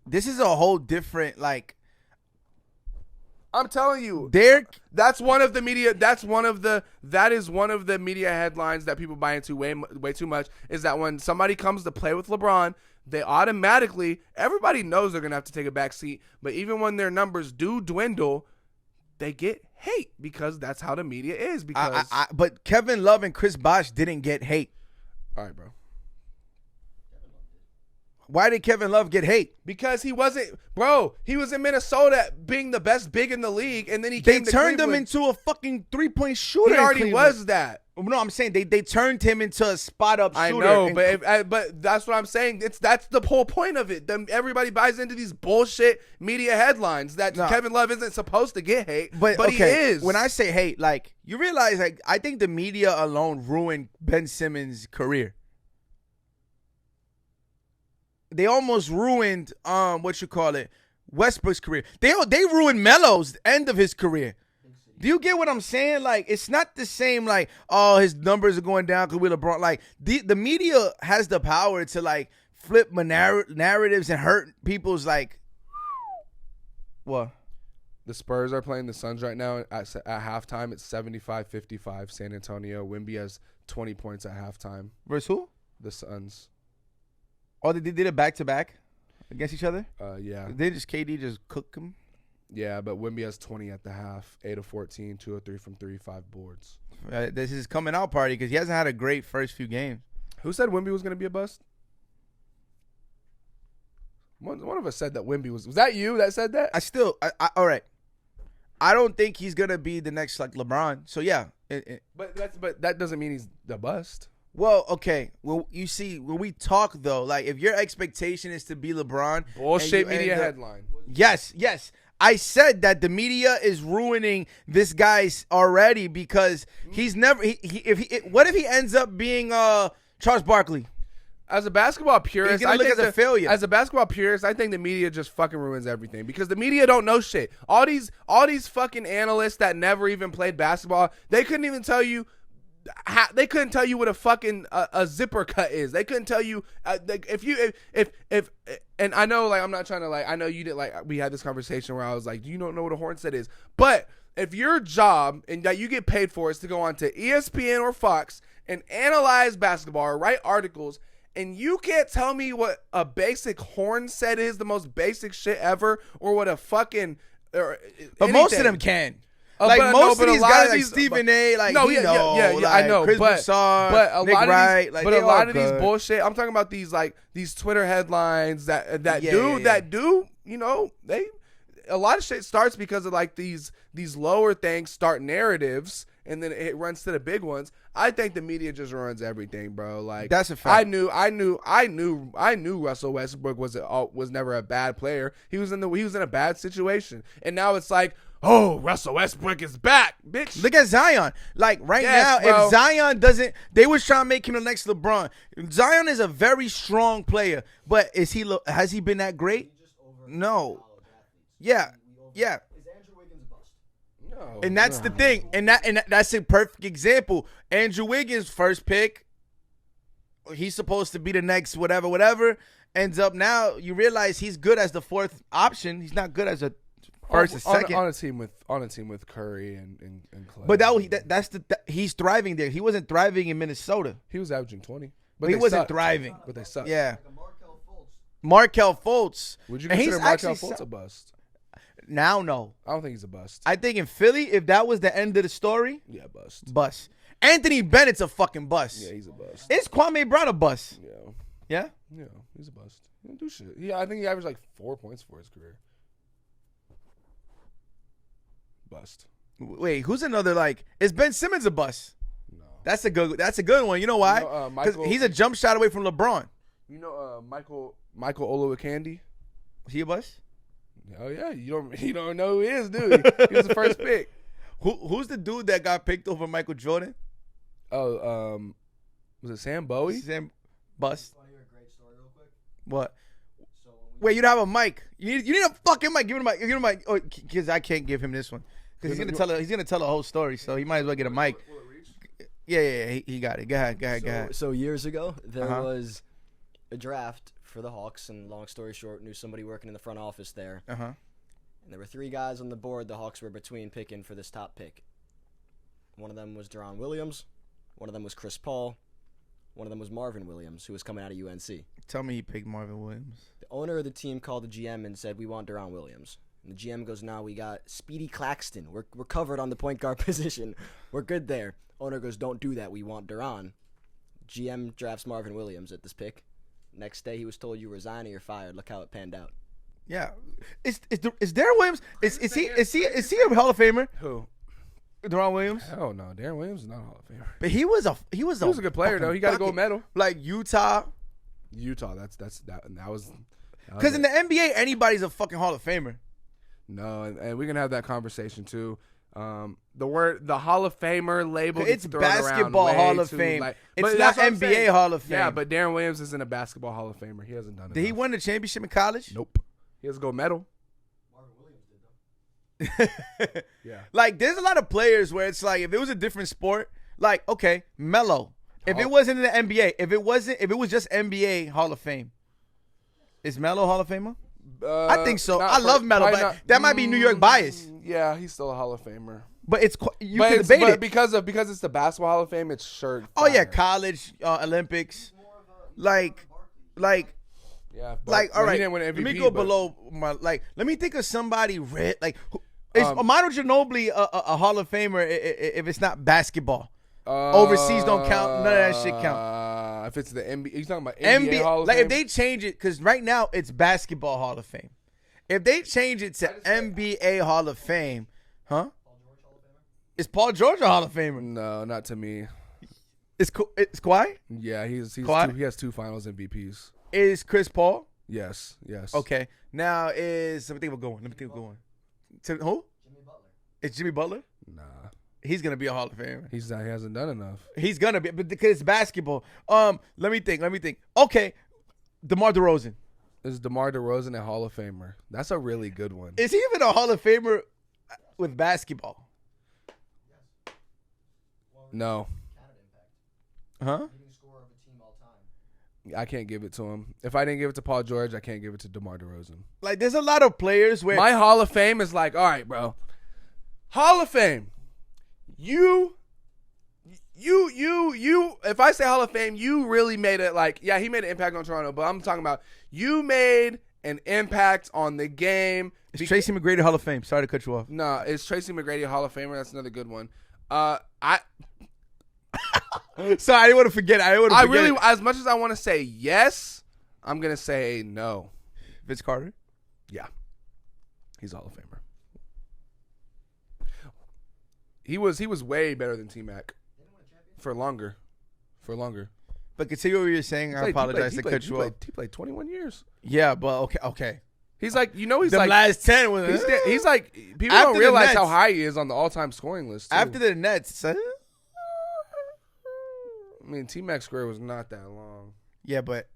This is a whole different like. I'm telling you, that's one of the media. That is one of the media headlines that people buy into way too much. Is that when somebody comes to play with LeBron, they automatically, everybody knows they're going to have to take a back seat. But even when their numbers do dwindle, they get hate because that's how the media is. Because but Kevin Love and Chris Bosh didn't get hate. All right, bro. Why did Kevin Love get hate? Because he wasn't, bro. He was in Minnesota being the best big in the league, and then They turned him into a fucking 3-point shooter. He already was that. No, I'm saying they turned him into a spot up shooter. I know, but that's what I'm saying. That's the whole point of it. Everybody buys into these bullshit media headlines that Kevin Love isn't supposed to get hate, but okay, he is. When I say hate, like you realize, like I think the media alone ruined Ben Simmons' career. They almost ruined Westbrook's career. They ruined Melo's end of his career. Do you get what I'm saying? Like, it's not the same, like, oh, his numbers are going down because we're LeBron. Like, the media has the power to, like, flip narratives and hurt people's, like, what? The Spurs are playing the Suns right now. At halftime, it's 75-55 San Antonio. Wemby has 20 points at halftime. Versus who? The Suns. Oh, they did it back-to-back against each other? Yeah. KD just cook him? Yeah, but Wemby has 20 at the half, 8 of 14, 2 of 3 from 3, 5 boards. This is his coming out party because he hasn't had a great first few games. Who said Wemby was going to be a bust? One of us said that Wemby was. Was that you that said that? All right. I don't think he's going to be the next, like, LeBron. So, yeah. But that doesn't mean he's the bust. Well, okay. Well, you see, when we talk, though, like, if your expectation is to be LeBron. Bullshit media headline. Yes. I said that the media is ruining this guy's already because he's never. What if he ends up being Charles Barkley? As a basketball purist, he's gonna look as a failure. As a basketball purist, I think the media just fucking ruins everything because the media don't know shit. All these fucking analysts that never even played basketball, they couldn't even tell you. They couldn't tell you what a fucking a zipper cut is. They couldn't tell you if and I know, like, I'm not trying to, like, I know you didn't, like, we had this conversation where I was like, you don't know what a horn set is, but if your job and that you get paid for is to go on to ESPN or Fox and analyze basketball or write articles, and you can't tell me what a basic horn set is, the most basic shit ever, or what a fucking but anything. Most of them can. Like, most of these guys, like Stephen A., like, I know, Chris Broussard, Nick Wright, like, but a lot of these bullshit. I'm talking about these, like, these Twitter headlines that do, you know, a lot of shit starts because of, like, these lower things start narratives, and then it runs to the big ones. I think the media just runs everything, bro. Like, that's a fact. I knew Russell Westbrook was never a bad player. He was in a bad situation, and now it's like, oh, Russell Westbrook is back, bitch. Look at Zion. Like, now, bro. If Zion doesn't, they was trying to make him the next LeBron. Zion is a very strong player, but has he been that great? No. Yeah. Is Andrew Wiggins a bust? No. And that's the thing. And that's a perfect example. Andrew Wiggins, first pick. He's supposed to be the next whatever. Ends up now, you realize he's good as the fourth option. He's not good as a first or second. On a team with Curry and Clay. But he's thriving there. He wasn't thriving in Minnesota. He was averaging 20. But he wasn't thriving. But they sucked. Yeah. Like a Markelle Fultz. Would you consider Markelle Fultz a bust? Now, no. I don't think he's a bust. I think in Philly, if that was the end of the story, yeah, bust. Bust. Anthony Bennett's a fucking bust. Yeah, he's a bust. Is Kwame Brown a bust? Yeah. Yeah? Yeah, he's a bust. He didn't do shit. Yeah, I think he averaged like 4 points for his career. Bust. Wait, who's another, like, is Ben Simmons a bust? No. That's a good one. You know why? Because he's a jump shot away from LeBron. You know Michael Olowokandi? Is he a bust? Oh yeah, you don't know who he is, dude. He was the first pick. Who's the dude that got picked over Michael Jordan? Oh, was it Sam Bowie? Sam bust. Want to hear a great story real quick? What? So Wait, you don't have a mic. You need a fucking mic. Give him a mic. Give him a mic. Oh, because I can't give him this one because he's gonna tell a whole story. So he might as well get a mic. Will it reach? Yeah. He got it. Go ahead. So years ago, there was a draft for the Hawks, and long story short, knew somebody working in the front office there. And there were 3 guys on the board the Hawks were between picking for this top pick. One of them was Deron Williams. One of them was Chris Paul. One of them was Marvin Williams, who was coming out of UNC. Tell me he picked Marvin Williams. The owner of the team called the GM and said, "We want Deron Williams." And the GM goes, "No, we got Speedy Claxton. We're covered on the point guard position. We're good there." Owner goes, "Don't do that. We want Deron." GM drafts Marvin Williams at this pick. Next day, he was told you resign or you're fired. Look how it panned out. Yeah, is Darren Williams? Is he a Hall of Famer? Who? Deron Williams? Hell no, Darren Williams is not a Hall of Famer. But he was a good player though. He got a gold medal. Like Utah. That was. Because in the NBA, anybody's a fucking Hall of Famer. No, and we can have that conversation too. The Hall of Famer label. It's basketball Hall of Fame. It's not NBA Hall of Fame. Yeah, but Darren Williams isn't a basketball Hall of Famer. He hasn't done it. Did he win the championship in college? Nope. He has a gold medal. Marvin Williams did though. Yeah. Like, there's a lot of players where it's like, if it was a different sport, like, okay, Melo. If it wasn't in the NBA, if it was just NBA Hall of Fame, is Melo Hall of Famer? I think so. I love Melo, but that might be New York bias. Yeah, he's still a Hall of Famer. But you can debate it because it's the basketball Hall of Fame. It's sure. Oh yeah, college, Olympics, like. Yeah, like all right. He didn't win MVP, let me go below my Let me think of somebody red. Like, is Manu Ginobili a Hall of Famer if it's not basketball? Overseas don't count. None of that shit count. If it's the NBA, you talking about NBA Hall of like Fame? If they change it, because right now it's basketball Hall of Fame. If they change it to NBA Hall of Fame, huh? Is Paul George a Hall of Famer? No, not to me. It's Kawhi? Yeah, he has 2 Finals MVPs. Is Chris Paul? Yes. Okay. Now let me think we're going. To who? Jimmy Butler. Is Jimmy Butler? Nah. He's gonna be a Hall of Famer. He hasn't done enough. He's gonna be, but because it's basketball. Let me think. Okay, DeMar DeRozan. Is DeMar DeRozan a Hall of Famer? That's a really good one. Is he even a Hall of Famer with basketball? No. Huh? Leading scorer of a team all time. I can't give it to him. If I didn't give it to Paul George, I can't give it to DeMar DeRozan. Like, there's a lot of players where my Hall of Fame is like, all right, bro. Hall of Fame. You. If I say Hall of Fame, you really made it. Like, yeah, he made an impact on Toronto, but I'm talking about you made an impact on the game. Is Tracy McGrady Hall of Fame? Sorry to cut you off. No, is Tracy McGrady a Hall of Famer? That's another good one. Sorry, I didn't want to forget. I really, as much as I want to say yes, I'm gonna say no. Vince Carter. Yeah, he's a Hall of Famer. He was way better than T-Mac for longer. But continue what you're saying. I apologize to cut you off. He played 21 years. Yeah, but okay. He's like, he's the like last 10 was. He's like, people don't realize how high he is on the all-time scoring list. Too. After the Nets, I mean, T-Mac's career was not that long. Yeah, but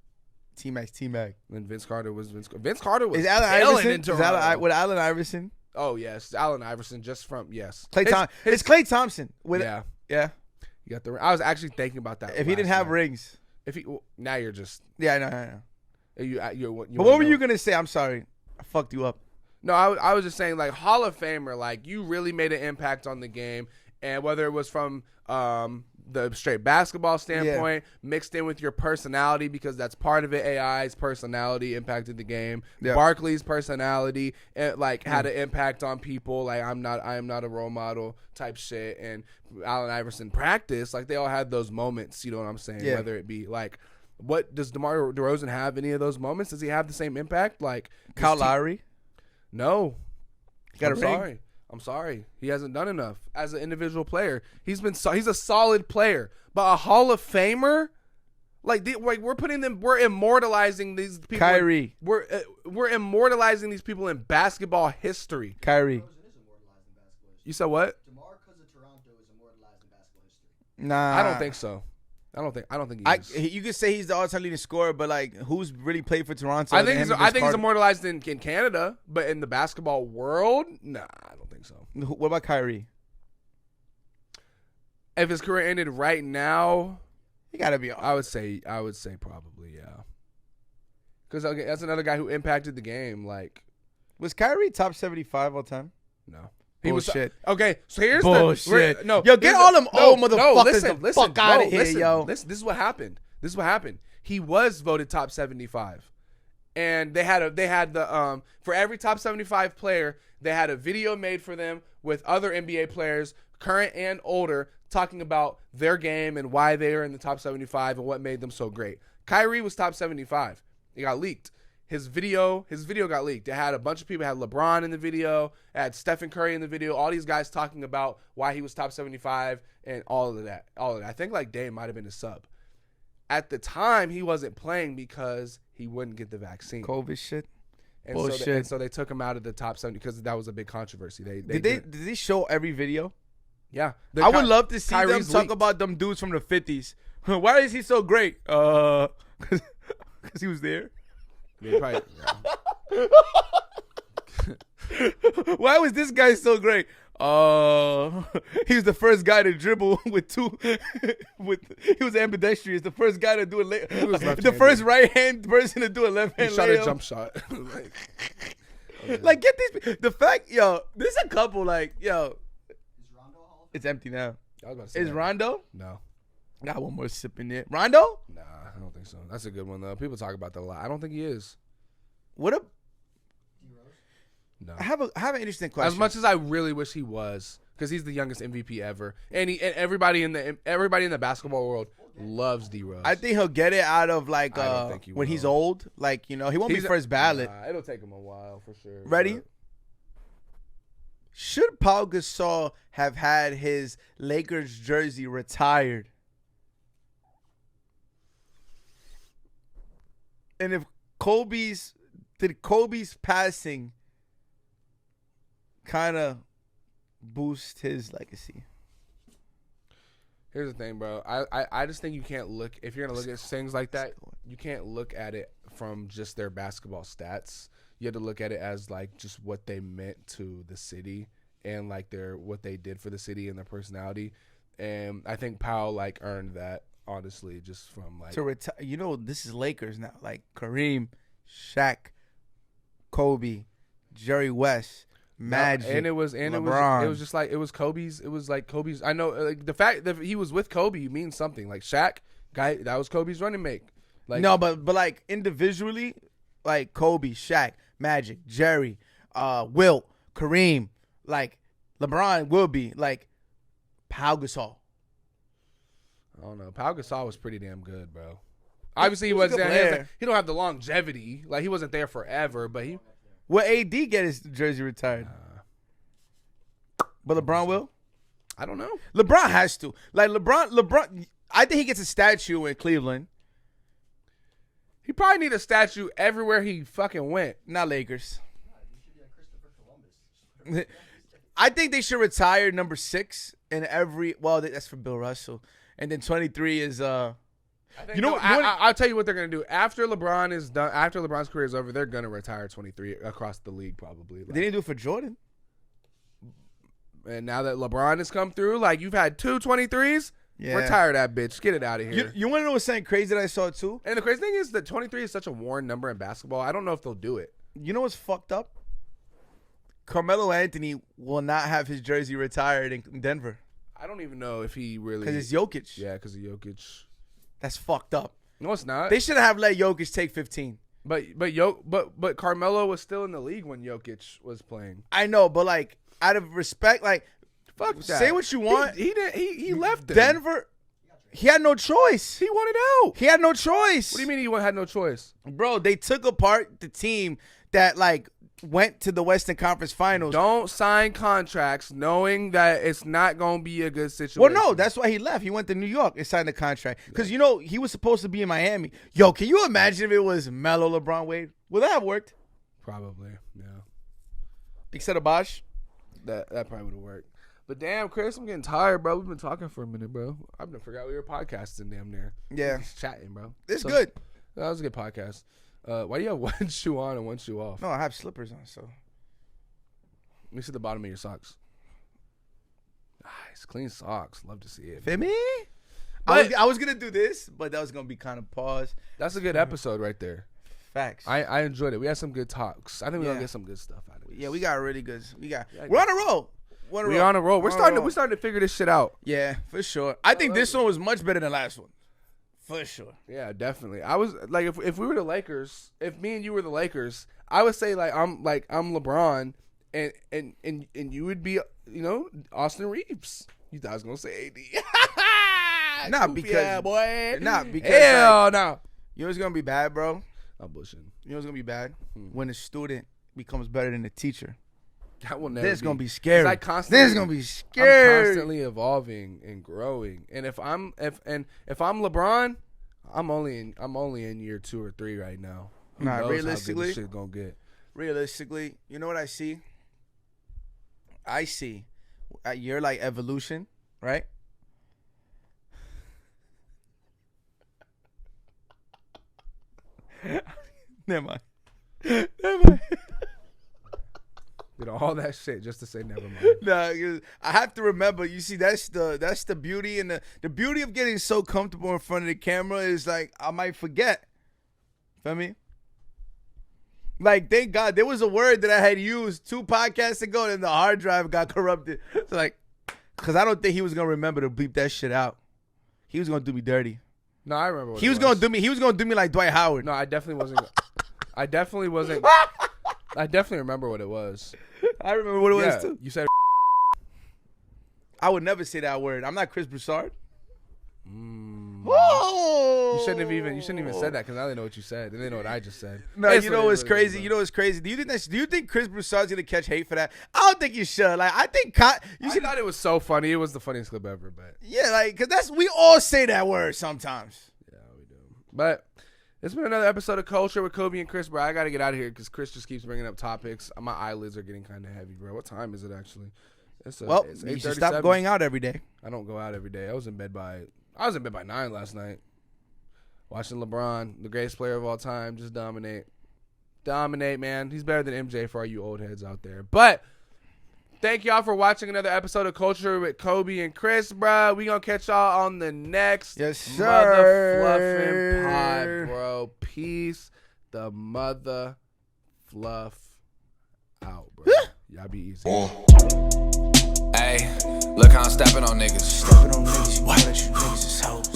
T-Mac. And Vince Carter was Vince Carter was. Is Allen Iverson? With Allen Iverson? Oh yes, Allen Iverson. Just from yes. It's Klay Thompson. Yeah. You got the. I was actually thinking about that. If he didn't have rings. Now you're just. Yeah, I know. But what were you gonna say? I'm sorry, I fucked you up. No, I was just saying, like, Hall of Famer, like, you really made an impact on the game, and whether it was from the straight basketball standpoint, mixed in with your personality, because that's part of it. AI's personality impacted the game. Yeah. Barkley's personality, had an impact on people. Like, I am not a role model type shit. And Allen Iverson practice, like, they all had those moments. You know what I'm saying? Yeah. Whether it be like, what does DeMar DeRozan have? Any of those moments? Does he have the same impact? Like Kyle Lowry? No. He got a ring. I'm sorry. He hasn't done enough as an individual player. He's a solid player, but a Hall of Famer, we're immortalizing these people. Kyrie. We're immortalizing these people in basketball history. Kyrie. You said what? DeMar, because of Toronto, is immortalized in basketball history. Nah, I don't think so. I don't think he is. You could say he's the all-time leading scorer, but like, who's really played for Toronto? I think he's immortalized in Canada, but in the basketball world, nah, I don't think so. What about Kyrie? If his career ended right now, he gotta be. I would say probably, yeah. Because that's another guy who impacted the game. Like, was Kyrie top 75 all time? No. Bullshit. Okay, so here's bullshit. No, yo, get all them old motherfuckers the fuck out of here, yo. This is what happened. He was voted top 75, and they had the for every top 75 player, they had a video made for them with other NBA players, current and older, talking about their game and why they are in the top 75 and what made them so great. Kyrie was top 75. It got leaked. His video got leaked. It had a bunch of people. It had LeBron in the video. It had Stephen Curry in the video. All these guys talking about why he was top 75 and all of that. I think like Dame might have been a sub. At the time, he wasn't playing because he wouldn't get the vaccine. COVID shit. And Bullshit. So they took him out of the top 70 because that was a big controversy. Did they show every video? Yeah. I would love to see Kyrie's them talk leaked. about them dudes from the 50s. Why is he so great? Because he was there. Yeah, probably, Why was this guy so great? He was the first guy to dribble with two. He was ambidextrous. The first guy to do the first right hand person to do a left hand. He shot a jump shot. Like get these. The fact, yo, there's a couple like yo. Is Rondo Hall of Fame? It's empty now. I was about to say Is that. Rondo? No. Got one more sip in there. Rondo? Nah, I don't think so. That's a good one though. People talk about that a lot. I don't think he is. What a. D-Rose? No. I have an interesting question. As much as I really wish he was, because he's the youngest MVP ever, and everybody in the basketball world loves D-Rose. I think he'll get it out of like I don't think he when he's will. old. Like he won't be first ballot. Nah, it'll take him a while for sure. Ready? but- Should Paul Gasol have had his Lakers jersey retired? And if Kobe's passing kind of boost his legacy? Here's the thing, bro. I just think you can't look, if you're gonna look at things like that, you can't look at it from just their basketball stats. You have to look at it as like just what they meant to the city and like what they did for the city and their personality. And I think Powell like earned that, honestly, just from like To retire, this is Lakers now. Like Kareem, Shaq, Kobe, Jerry West, Magic, and it was LeBron. just like it was Kobe's. It was like Kobe's. I know like the fact that he was with Kobe means something. Like Shaq, guy that was Kobe's running mate. Like no, but like individually, like Kobe, Shaq, Magic, Jerry, Wilt, Kareem, like LeBron will be like Pau Gasol. I don't know. Pau Gasol was pretty damn good, bro. Obviously, he He was a wasn't. good player. He don't have the longevity. Like he wasn't there forever, but he. Will AD get his jersey retired? But LeBron will. I don't know. LeBron has to. Like LeBron. I think he gets a statue in Cleveland, He probably need a statue everywhere he fucking went. not Lakers. You should be like Christopher Columbus. I think they should retire number 6 in every. Well, that's for Bill Russell, and then 23 is You know, I'll tell you what they're gonna do after LeBron is done. After LeBron's career is over, they're gonna retire 23 across the league probably. They didn't do it for Jordan. And now that LeBron has come through, like you've had 2 23s, Yeah. retire that bitch. Get it out of here. You want to know what's something crazy that I saw too? And the crazy thing is that 23 is such a worn number in basketball. I don't know if they'll do it. You know what's fucked up? Carmelo Anthony will not have his jersey retired in Denver I don't even know if he really. because it's Jokic. Yeah, because of Jokic. That's fucked up. No, it's not. They should have let Jokic take 15. But Carmelo was still in the league when Jokic was playing. I know, but like out of respect, like Fuck that. say what you want. He didn't. He left them. Denver, he had no choice. He wanted out. He had no choice. What do you mean he had no choice? Bro, they took apart the team that like went to the Western Conference Finals. Don't sign contracts knowing that it's not going to be a good situation. Well, no, that's why he left. He went to New York and signed the contract. Because, he was supposed to be in Miami. Yo, can you imagine if it was Melo, LeBron, Wade? Would that have worked? Probably, yeah. Except Bosh. That probably would have worked. But damn, Chris, I'm getting tired, bro. We've been talking for a minute, bro. I forgot we were podcasting damn near. Yeah. Just chatting, bro. It's good. That was a good podcast. Why do you have one shoe on and one shoe off? No, I have slippers on, so. Let me see the bottom of your socks. Nice, clean socks. Love to see it. Fit me? But- I was going to do this, but that was going to be kind of pause. That's a good episode right there. Facts. I enjoyed it. We had some good talks. I think we're Yeah. gonna get some good stuff out of it. Yeah, we got really good. Yeah, We're on a roll. We're on a roll. We're starting to figure this shit out. Yeah, for sure. I think this one was much better than the last one. For sure. Yeah, definitely. I was like, if we were the Lakers, if me and you were the Lakers, I would say I'm LeBron, and you would be Austin Reeves. You thought I was gonna say AD? Not Goofy because, ass boy. not because. Hell like, no. you know what's gonna be bad, bro? I'm bushing. You know what's gonna be bad? When a student becomes better than a teacher. That will never. This is gonna be scary. I constantly, This is gonna be scary. I'm constantly evolving and growing. And if I'm LeBron, I'm only in year 2 or 3 right now. Who Nah, knows how good realistically, this shit gonna get. Realistically, you know what I see? I see you're like evolution, right? Never mind. Never mind. Did all that shit just to say never mind. Nah, 'cause I have to remember. You see, that's the beauty, and the beauty of getting so comfortable in front of the camera is like I might forget. Feel me? Like, thank God there was a word that I had used 2 podcasts ago, and the hard drive got corrupted. It's like, cause I don't think he was gonna remember to bleep that shit out. He was gonna do me dirty. No, I remember. What He was gonna do me. He was gonna do me like Dwight Howard. No, I definitely wasn't. I definitely wasn't. I definitely remember what it was. I remember what it was too. You said. I would never say that word. I'm not Chris Broussard. Whoa! You shouldn't have even said that because now they know what you said and they know what I just said. No, you know what's crazy? You know what's crazy? Do you think Chris Broussard's gonna catch hate for that? I don't think you should. Like, I think I thought it was so funny. It was the funniest clip ever, but yeah, like, cause we all say that word sometimes. yeah, we do. But it's been another episode of Culture with Koby and Chris, bro. I gotta get out of here because Chris just keeps bringing up topics. My eyelids are getting kind of heavy, bro. What time is it actually? It's Well, it's you should 8:37. stop going out every day. I don't go out every day. I was in bed by 9 last night. Watching LeBron, the greatest player of all time, just dominate. Dominate, man. He's better than MJ for all you old heads out there. But thank y'all for watching another episode of Culture with Koby and Chris, bro. We gonna catch y'all on the next mother fluffing pod, bro. Peace the mother fluff out, bro. Y'all be easy. Hey, look how I'm stepping on niggas.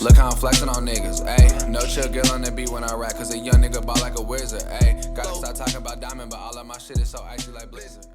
Look how I'm flexing on niggas. Ayy, no chill girl on the beat when I rap, cause a young nigga ball like a wizard. Ayy, gotta stop talking about diamond, but all of my shit is so icy like blizzard.